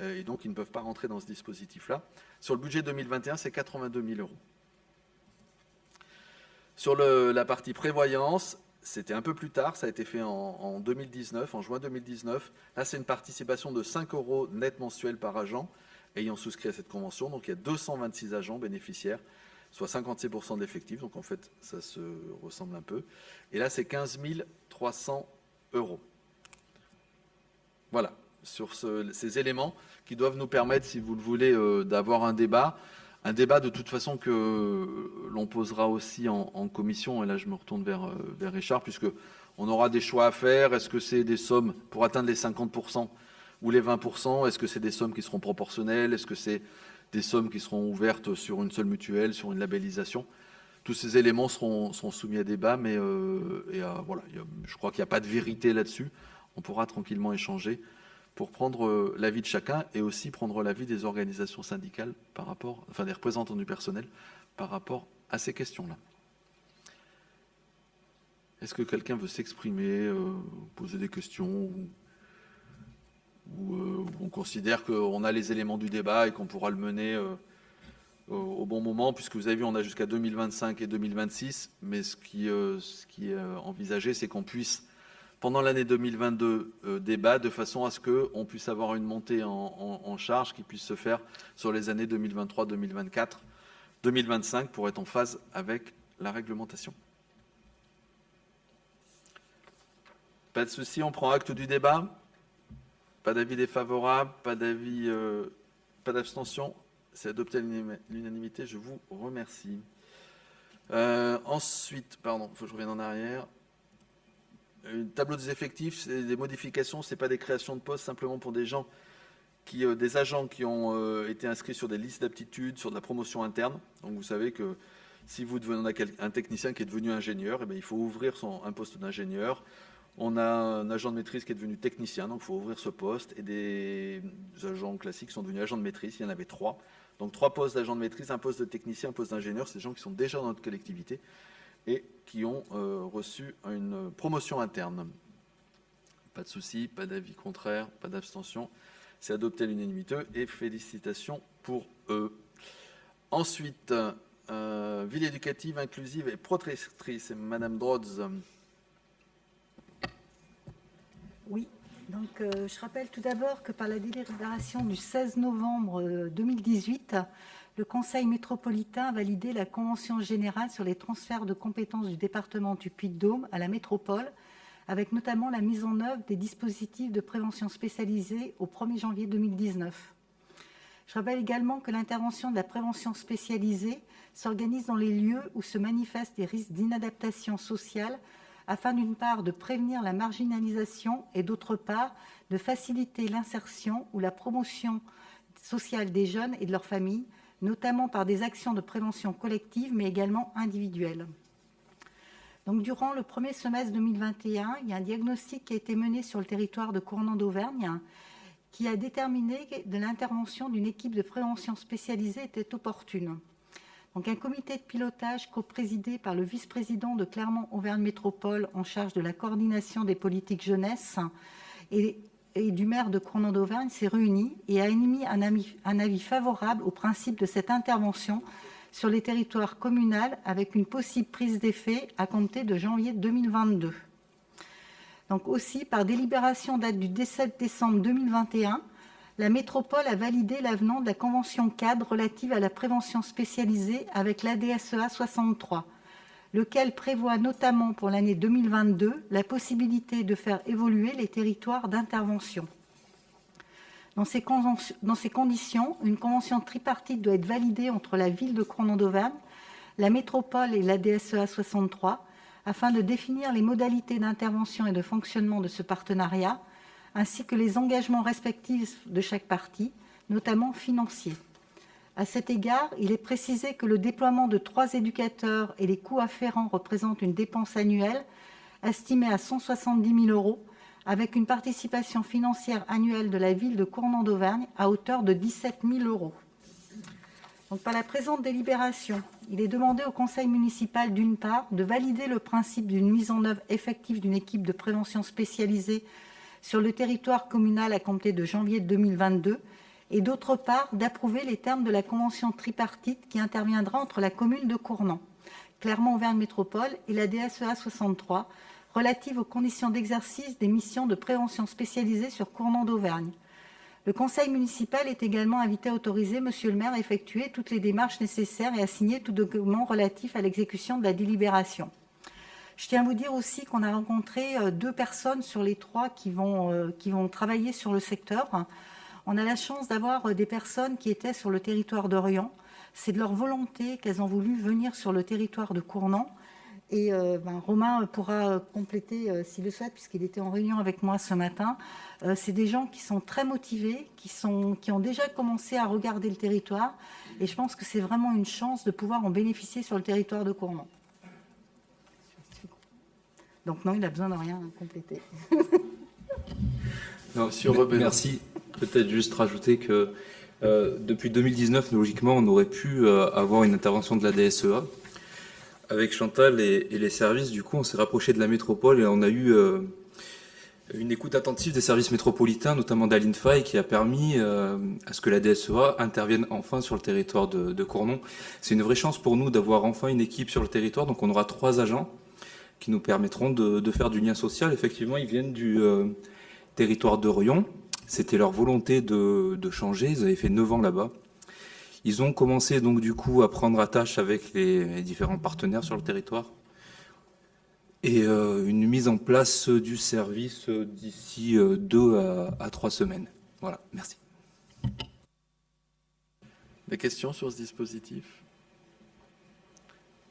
et donc ils ne peuvent pas rentrer dans ce dispositif-là. Sur le budget 2021, c'est 82 000 €. Sur la partie prévoyance, c'était un peu plus tard, ça a été fait en 2019, en juin 2019. Là, c'est une participation de 5 € net mensuels par agent ayant souscrit à cette convention. Donc, il y a 226 agents bénéficiaires, soit 56% de l'effectif. Donc, en fait, ça se ressemble un peu. Et là, c'est 15 300 €. Voilà, sur ces éléments qui doivent nous permettre, si vous le voulez, d'avoir un débat. Un débat, de toute façon, que l'on posera aussi en commission. Et là, je me retourne vers Richard, puisqu'on aura des choix à faire. Est-ce que c'est des sommes pour atteindre les 50% ou les 20%? Est-ce que c'est des sommes qui seront proportionnelles? Est-ce que c'est des sommes qui seront ouvertes sur une seule mutuelle, sur une labellisation? Tous ces éléments seront soumis à débat, mais voilà, je crois qu'il n'y a pas de vérité là-dessus. On pourra tranquillement échanger pour prendre l'avis de chacun et aussi prendre l'avis des organisations syndicales par rapport, enfin des représentants du personnel par rapport à ces questions-là. Est-ce que quelqu'un veut s'exprimer, poser des questions, ou on considère qu'on a les éléments du débat et qu'on pourra le mener au bon moment, puisque vous avez vu, on a jusqu'à 2025 et 2026, mais ce qui est envisagé, c'est qu'on puisse, pendant l'année 2022, débattre de façon à ce qu'on puisse avoir une montée en charge qui puisse se faire sur les années 2023, 2024, 2025, pour être en phase avec la réglementation. Pas de souci, on prend acte du débat. Pas d'avis défavorable, pas d'avis, pas d'abstention. C'est adopté à l'unanimité, je vous remercie. Ensuite, pardon, il faut que je revienne en arrière. Tableau des effectifs, c'est des modifications, ce n'est pas des créations de postes, simplement pour des gens des agents qui ont été inscrits sur des listes d'aptitudes, sur de la promotion interne. Donc vous savez que si vous devenez un technicien qui est devenu ingénieur, eh bien, il faut ouvrir un poste d'ingénieur. On a un agent de maîtrise qui est devenu technicien, donc il faut ouvrir ce poste. Et des agents classiques sont devenus agents de maîtrise, il y en avait 3. Donc 3 postes d'agent de maîtrise, un poste de technicien, un poste d'ingénieur. C'est des gens qui sont déjà dans notre collectivité et qui ont reçu une promotion interne. Pas de souci, pas d'avis contraire, pas d'abstention. C'est adopté à l'unanimité et félicitations pour eux. Ensuite, ville éducative, inclusive et protectrice, Madame Drodz. Oui, donc je rappelle tout d'abord que par la délibération du 16 novembre 2018, le Conseil métropolitain a validé la Convention générale sur les transferts de compétences du département du Puy-de-Dôme à la métropole, avec notamment la mise en œuvre des dispositifs de prévention spécialisés au 1er janvier 2019. Je rappelle également que l'intervention de la prévention spécialisée s'organise dans les lieux où se manifestent des risques d'inadaptation sociale, afin d'une part de prévenir la marginalisation et d'autre part de faciliter l'insertion ou la promotion sociale des jeunes et de leurs familles, notamment par des actions de prévention collective mais également individuelles. Donc, durant le premier semestre 2021, il y a un diagnostic qui a été mené sur le territoire de Cournon d'Auvergne qui a déterminé que l'intervention d'une équipe de prévention spécialisée était opportune. Donc, un comité de pilotage coprésidé par le vice-président de Clermont-Auvergne Métropole en charge de la coordination des politiques jeunesse et du maire de Cournon d'Auvergne s'est réuni et a émis un avis favorable au principe de cette intervention sur les territoires communaux avec une possible prise d'effet à compter de janvier 2022. Donc aussi, par délibération date du 17 décembre 2021, la métropole a validé l'avenant de la convention cadre relative à la prévention spécialisée avec l'ADSEA 63, lequel prévoit notamment pour l'année 2022 la possibilité de faire évoluer les territoires d'intervention. Dans ces conditions, une convention tripartite doit être validée entre la ville de Cournon d'Auvergne, la métropole et l'ADSEA 63, afin de définir les modalités d'intervention et de fonctionnement de ce partenariat, ainsi que les engagements respectifs de chaque partie, notamment financiers. À cet égard, il est précisé que le déploiement de 3 éducateurs et les coûts afférents représentent une dépense annuelle estimée à 170 000 €, avec une participation financière annuelle de la ville de Cournon d'Auvergne à hauteur de 17 000 €. Donc, par la présente délibération, il est demandé au conseil municipal, d'une part, de valider le principe d'une mise en œuvre effective d'une équipe de prévention spécialisée sur le territoire communal à compter de janvier 2022, et d'autre part, d'approuver les termes de la convention tripartite qui interviendra entre la commune de Cournon, Clermont-Auvergne Métropole et la DSEA 63, relative aux conditions d'exercice des missions de prévention spécialisée sur Cournon d'Auvergne. Le conseil municipal est également invité à autoriser Monsieur le maire à effectuer toutes les démarches nécessaires et à signer tout document relatif à l'exécution de la délibération. Je tiens à vous dire aussi qu'on a rencontré 2 personnes sur les 3 qui vont travailler sur le secteur. On a la chance d'avoir des personnes qui étaient sur le territoire d'Orient. C'est de leur volonté qu'elles ont voulu venir sur le territoire de Cournon. Et Romain pourra compléter s'il le souhaite, puisqu'il était en réunion avec moi ce matin. C'est des gens qui sont très motivés, qui ont déjà commencé à regarder le territoire. Et je pense que c'est vraiment une chance de pouvoir en bénéficier sur le territoire de Cournon. Donc non, il n'a besoin de rien compléter. Non, merci. Peut-être juste rajouter que depuis 2019, logiquement, on aurait pu avoir une intervention de la DSEA. Avec Chantal et les services, du coup, on s'est rapproché de la métropole et on a eu une écoute attentive des services métropolitains, notamment d'Aline-Faille, qui a permis à ce que la DSEA intervienne enfin sur le territoire de Cournon. C'est une vraie chance pour nous d'avoir enfin une équipe sur le territoire. Donc on aura 3 agents qui nous permettront de faire du lien social. Effectivement, ils viennent du territoire d'Orion. C'était leur volonté de changer. Ils avaient fait 9 ans là-bas. Ils ont commencé donc du coup à prendre attache avec les différents partenaires sur le territoire. Et une mise en place du service d'ici 2 à 3 semaines. Voilà, merci. Des questions sur ce dispositif?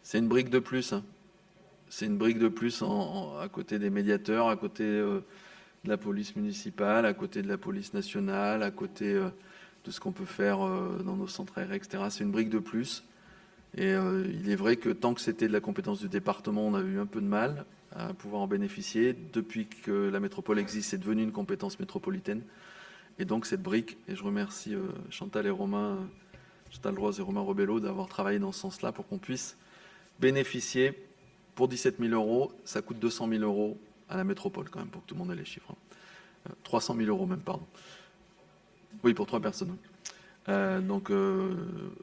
C'est une brique de plus. C'est une brique de plus à côté des médiateurs, à côté de de la police municipale, à côté de la police nationale, à côté de ce qu'on peut faire dans nos centres aérés, etc. C'est une brique de plus. Et il est vrai que tant que c'était de la compétence du département, on a eu un peu de mal à pouvoir en bénéficier. Depuis que la métropole existe, c'est devenu une compétence métropolitaine. Et donc cette brique, et je remercie Chantal Roise et Romain Rebello d'avoir travaillé dans ce sens-là pour qu'on puisse bénéficier pour 17 000 euros. Ça coûte 200 000 euros à la métropole quand même, pour que tout le monde ait les chiffres. 300 000 euros même, pardon. Oui, pour 3 personnes. Donc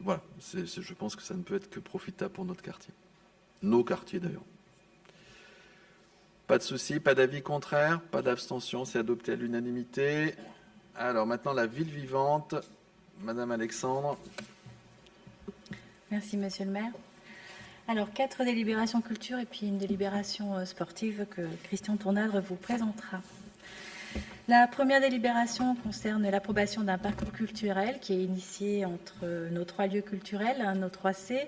voilà, je pense que ça ne peut être que profitable pour notre quartier. Nos quartiers d'ailleurs. Pas de souci, pas d'avis contraire, pas d'abstention, c'est adopté à l'unanimité. Alors maintenant la ville vivante, Madame Alexandre. Merci Monsieur le maire. Alors 4 délibérations culture et puis une délibération sportive que Christian Tournadre vous présentera. La première délibération concerne l'approbation d'un parcours culturel qui est initié entre nos 3 lieux culturels, nos 3 C,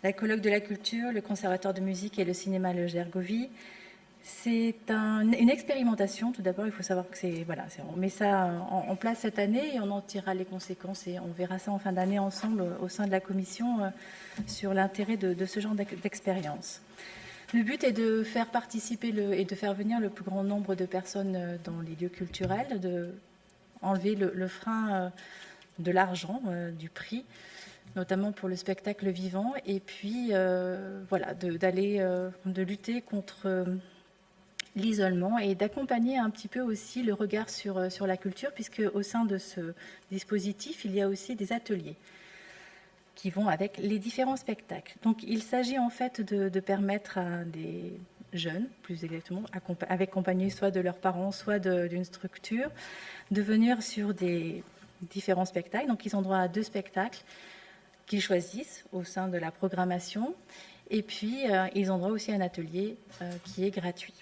la colloque de la culture, le conservatoire de musique et le cinéma Le Gergovie. C'est une expérimentation. Tout d'abord, il faut savoir que on met ça en place cette année et on en tirera les conséquences et on verra ça en fin d'année ensemble au sein de la commission sur l'intérêt de ce genre d'expérience. Le but est de faire participer et de faire venir le plus grand nombre de personnes dans les lieux culturels, de enlever le frein de l'argent, du prix, notamment pour le spectacle vivant, et puis de lutter contre l'isolement et d'accompagner un petit peu aussi le regard sur la culture, puisque au sein de ce dispositif, il y a aussi des ateliers qui vont avec les différents spectacles. Donc il s'agit en fait de permettre à des jeunes, plus exactement, accompagnés soit de leurs parents, soit d'une structure, de venir sur des différents spectacles. Donc ils ont droit à 2 spectacles qu'ils choisissent au sein de la programmation, et puis ils ont droit aussi à un atelier qui est gratuit.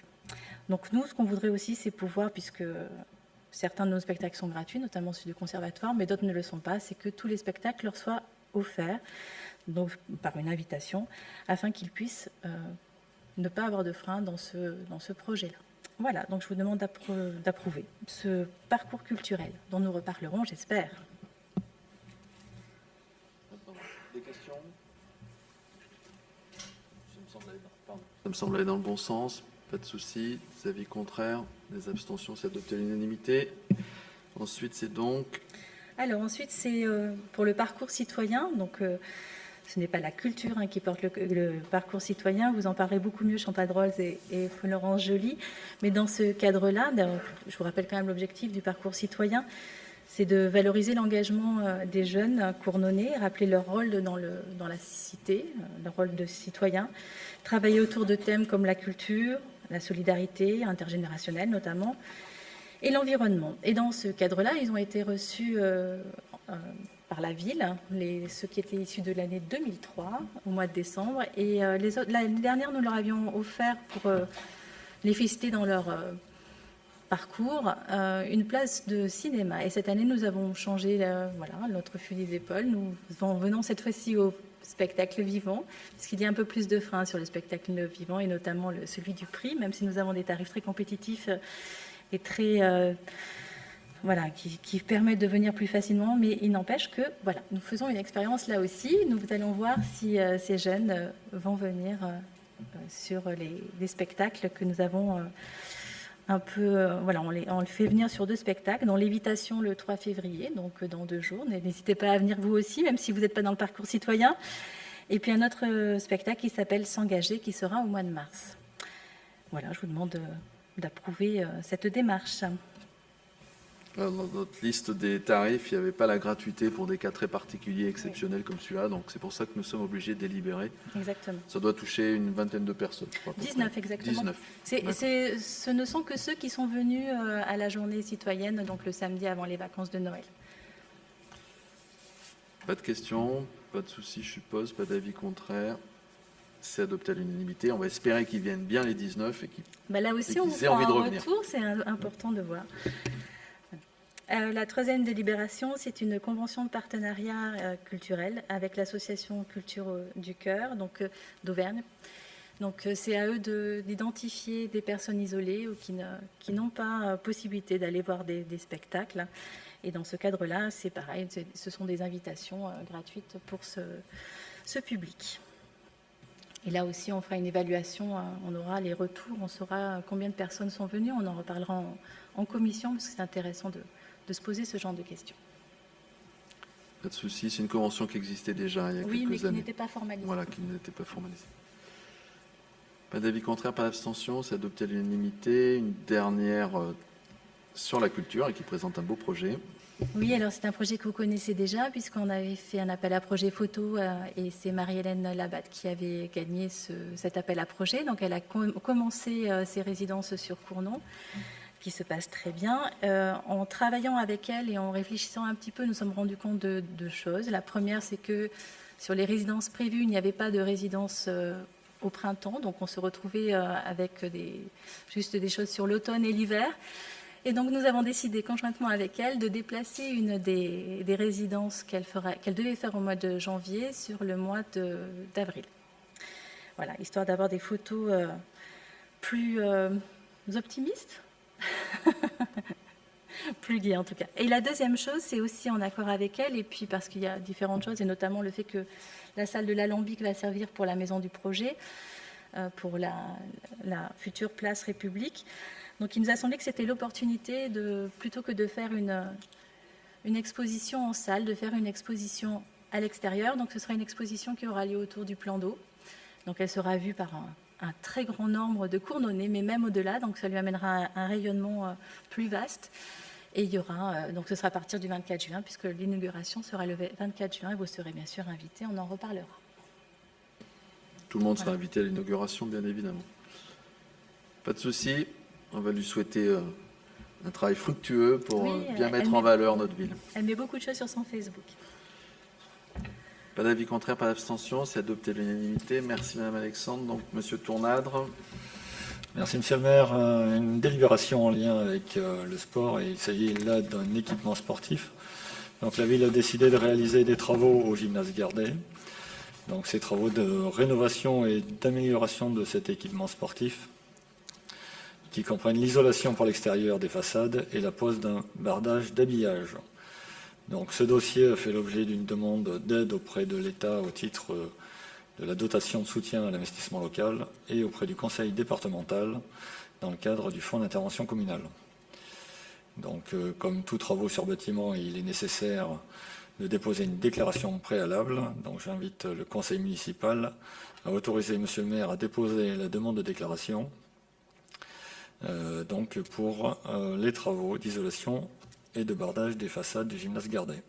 Donc nous, ce qu'on voudrait aussi, c'est pouvoir, puisque certains de nos spectacles sont gratuits, notamment ceux du conservatoire, mais d'autres ne le sont pas, c'est que tous les spectacles leur soient offerts, donc par une invitation, afin qu'ils puissent ne pas avoir de frein dans ce projet-là. Voilà, donc je vous demande d'approuver ce parcours culturel dont nous reparlerons, j'espère. Des questions ? Ça me semble aller dans le bon sens. Pas de souci. Des avis contraires, des abstentions, c'est adopté à l'unanimité. Ensuite, c'est donc... Alors ensuite, c'est pour le parcours citoyen. Donc, ce n'est pas la culture qui porte le parcours citoyen. Vous en parlerez beaucoup mieux, Chantal Roise et Florence Joly. Mais dans ce cadre-là, je vous rappelle quand même l'objectif du parcours citoyen, c'est de valoriser l'engagement des jeunes cournonnais, rappeler leur rôle dans la cité, leur rôle de citoyen, travailler autour de thèmes comme la culture, la solidarité intergénérationnelle notamment, et l'environnement. Et dans ce cadre-là, ils ont été reçus par la ville, ceux qui étaient issus de l'année 2003, au mois de décembre. Et l'année dernière, nous leur avions offert, pour les féliciter dans leur parcours, une place de cinéma. Et cette année, nous avons changé notre fusil d'épaule. Nous en venons cette fois-ci au spectacle vivant, parce qu'il y a un peu plus de freins sur le spectacle vivant, et notamment celui du prix, même si nous avons des tarifs très compétitifs et très... qui permettent de venir plus facilement, mais il n'empêche que nous faisons une expérience là aussi. Nous allons voir si ces jeunes vont venir sur les spectacles que nous avons un peu... on le fait venir sur 2 spectacles, dont Lévitation le 3 février, donc dans 2 jours. N'hésitez pas à venir vous aussi, même si vous n'êtes pas dans le parcours citoyen. Et puis un autre spectacle qui s'appelle S'engager, qui sera au mois de mars. Voilà, je vous demande d'approuver cette démarche. Dans notre liste des tarifs, il n'y avait pas la gratuité pour des cas très particuliers, exceptionnels comme celui-là. Donc c'est pour ça que nous sommes obligés de délibérer. Exactement. Ça doit toucher une vingtaine de personnes, je crois. 19, exactement. 19. Ce ne sont que ceux qui sont venus à la journée citoyenne, donc le samedi avant les vacances de Noël. Pas de questions, pas de soucis, je suppose, pas d'avis contraire. C'est adopté à l'unanimité. On va espérer qu'ils viennent bien les 19 et qu'ils là aussi, on aient envie de revenir. Retour, c'est important de voir. La 3e délibération, c'est une convention de partenariat culturel avec l'association Culture du Cœur, donc d'Auvergne, Donc c'est à eux d'identifier des personnes isolées ou qui n'ont pas possibilité d'aller voir des spectacles. Et dans ce cadre-là, c'est pareil, ce sont des invitations gratuites pour ce public. Et là aussi, on fera une évaluation, on aura les retours, on saura combien de personnes sont venues, on en reparlera en commission, parce que c'est intéressant de se poser ce genre de questions. Pas de souci, c'est une convention qui existait déjà il y a quelques années. Oui, mais qui n'était pas formalisée. Voilà, qui n'était pas formalisée. Pas d'avis contraire, pas d'abstention, c'est adopté à l'unanimité. Une dernière sur la culture et qui présente un beau projet. Oui, alors c'est un projet que vous connaissez déjà, puisqu'on avait fait un appel à projet photo et c'est Marie-Hélène Labatte qui avait gagné cet appel à projet. Donc elle a commencé ses résidences sur Cournon, qui se passe très bien. En travaillant avec elle et en réfléchissant un petit peu, nous sommes rendus compte de deux choses. La première, c'est que sur les résidences prévues, il n'y avait pas de résidence au printemps, donc on se retrouvait avec juste des choses sur l'automne et l'hiver. Et donc nous avons décidé conjointement avec elle de déplacer une des résidences qu'elle devait faire au mois de janvier sur le mois d'avril. Voilà, histoire d'avoir des photos plus optimistes, plus gaies en tout cas. Et la deuxième chose, c'est aussi en accord avec elle, et puis parce qu'il y a différentes choses, et notamment le fait que la salle de l'Alambic va servir pour la maison du projet, pour la future place République. Donc il nous a semblé que c'était l'opportunité, plutôt que de faire une exposition en salle, de faire une exposition à l'extérieur. Donc ce sera une exposition qui aura lieu autour du plan d'eau. Donc elle sera vue par un très grand nombre de Cournonnais, mais même au-delà. Donc ça lui amènera un rayonnement plus vaste. Et il y aura, donc ce sera à partir du 24 juin, puisque l'inauguration sera le 24 juin. Et vous serez bien sûr invités, on en reparlera. Tout le monde sera invité à l'inauguration, bien évidemment. Pas de souci. On va lui souhaiter un travail fructueux pour bien mettre en valeur notre ville. Elle met beaucoup de choses sur son Facebook. Pas d'avis contraire, pas d'abstention. C'est adopté à l'unanimité. Merci Madame Alexandre. Donc Monsieur Tournadre. Merci Monsieur le maire. Une délibération en lien avec le sport, et il s'agit là d'un équipement sportif. Donc la ville a décidé de réaliser des travaux au gymnase Gardet. Donc ces travaux de rénovation et d'amélioration de cet équipement sportif, qui comprennent l'isolation par l'extérieur des façades et la pose d'un bardage d'habillage. Donc ce dossier a fait l'objet d'une demande d'aide auprès de l'État au titre de la dotation de soutien à l'investissement local et auprès du conseil départemental dans le cadre du fonds d'intervention communale. Donc comme tous travaux sur bâtiment, il est nécessaire de déposer une déclaration préalable. Donc j'invite le conseil municipal à autoriser Monsieur le maire à déposer la demande de déclaration donc pour les travaux d'isolation et de bardage des façades du gymnase Gardet.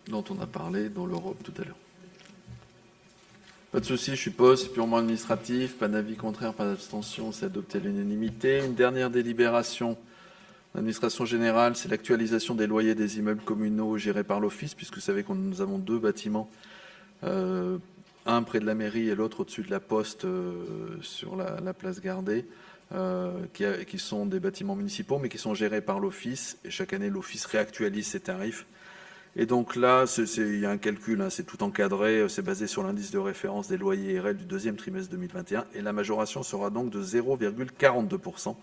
Dont on a parlé dans l'Europe tout à l'heure. Pas de souci, je suppose, c'est purement administratif, pas d'avis contraire, pas d'abstention, c'est adopté à l'unanimité. Une dernière délibération d'administration générale, c'est l'actualisation des loyers des immeubles communaux gérés par l'Office, puisque vous savez que nous avons deux bâtiments, un près de la mairie et l'autre au-dessus de la poste sur la place Gardet. Qui sont des bâtiments municipaux, mais qui sont gérés par l'Office. Et chaque année, l'Office réactualise ses tarifs. Et donc là, il y a un calcul, hein, c'est tout encadré, c'est basé sur l'indice de référence des loyers RL du deuxième trimestre 2021. Et la majoration sera donc de 0,42%.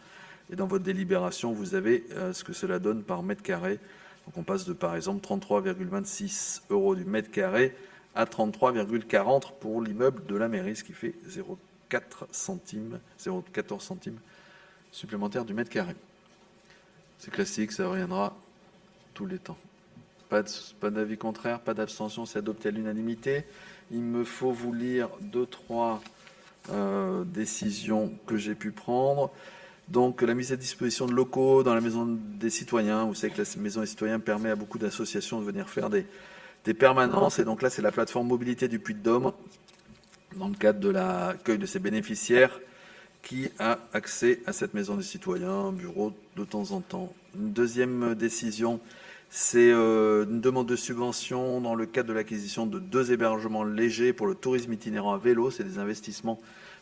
Et dans votre délibération, vous avez ce que cela donne par mètre carré. Donc on passe de, par exemple, 33,26 € du mètre carré à 33,40 pour l'immeuble de la mairie, ce qui fait 0,14 centimes supplémentaires du mètre carré. C'est classique, ça reviendra tous les temps. Pas d'avis contraire, pas d'abstention, c'est adopté à l'unanimité. Il me faut vous lire 2-3 décisions que j'ai pu prendre. Donc la mise à disposition de locaux dans la maison des citoyens. Vous savez que la maison des citoyens permet à beaucoup d'associations de venir faire des permanences. Et donc là, c'est la plateforme mobilité du Puy-de-Dôme, dans le cadre de l'accueil de ses bénéficiaires, qui a accès à cette maison des citoyens, un bureau de temps en temps. Une deuxième décision, c'est une demande de subvention dans le cadre de l'acquisition de 2 hébergements légers pour le tourisme itinérant à vélo. C'est des investissements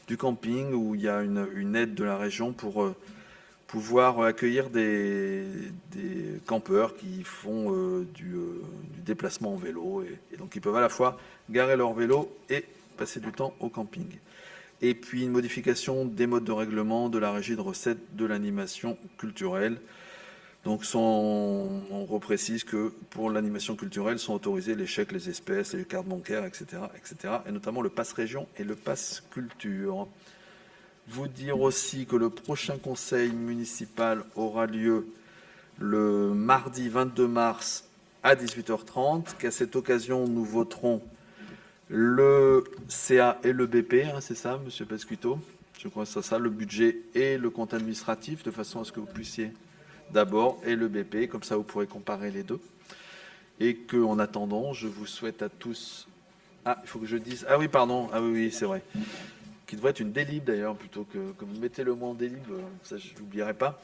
du camping où il y a une aide de la région pour pouvoir accueillir des campeurs qui font du déplacement en vélo. Et donc ils peuvent à la fois garer leur vélo et passer du temps au camping. Et puis une modification des modes de règlement de la régie de recettes de l'animation culturelle. Donc on reprécise que pour l'animation culturelle sont autorisés les chèques, les espèces, les cartes bancaires, etc., etc., et notamment le pass région et le pass culture. Vous dire aussi que le prochain conseil municipal aura lieu le mardi 22 mars à 18h30, qu'à cette occasion nous voterons le CA et le BP, hein, c'est ça, Monsieur Pasquito? Je crois que c'est ça, le budget et le compte administratif, de façon à ce que vous puissiez d'abord, et le BP, comme ça vous pourrez comparer les deux. Et qu'en attendant, je vous souhaite à tous... Ah, il faut que je dise... Ah oui, pardon, ah oui, c'est vrai. Qui devrait être une délib d'ailleurs, plutôt que mettez-le moi en délib, ça je n'oublierai pas.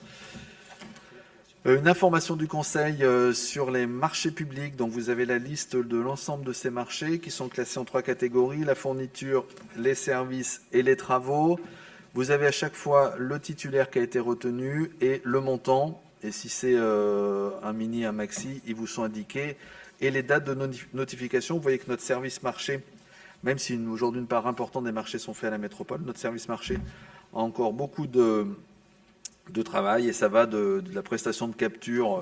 Une information du Conseil sur les marchés publics. Donc vous avez la liste de l'ensemble de ces marchés qui sont classés en 3 catégories, la fourniture, les services et les travaux. Vous avez à chaque fois le titulaire qui a été retenu et le montant. Et si c'est un mini, un maxi, ils vous sont indiqués. Et les dates de notification. Vous voyez que notre service marché, même si aujourd'hui une part importante des marchés sont faits à la métropole, notre service marché a encore beaucoup de travail, et ça va de la prestation de capture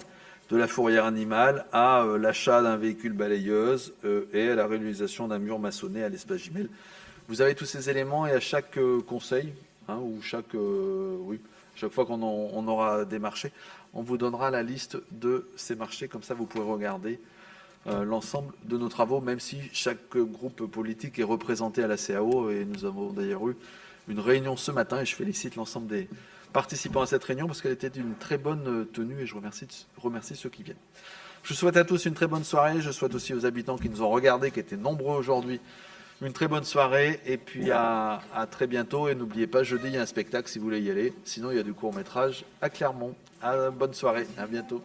de la fourrière animale à l'achat d'un véhicule balayeuse et à la réalisation d'un mur maçonné à l'espace Gimel. Vous avez tous ces éléments, et à chaque conseil, hein, ou chaque fois qu'on aura des marchés, on vous donnera la liste de ces marchés, comme ça vous pourrez regarder l'ensemble de nos travaux, même si chaque groupe politique est représenté à la CAO, et nous avons d'ailleurs eu une réunion ce matin, et je félicite l'ensemble des participants à cette réunion parce qu'elle était d'une très bonne tenue, et je remercie ceux qui viennent. Je souhaite à tous une très bonne soirée. Je souhaite aussi aux habitants qui nous ont regardés, qui étaient nombreux aujourd'hui, une très bonne soirée, et puis à très bientôt. Et n'oubliez pas, jeudi, il y a un spectacle si vous voulez y aller. Sinon, il y a du court-métrage à Clermont. Bonne soirée, à bientôt.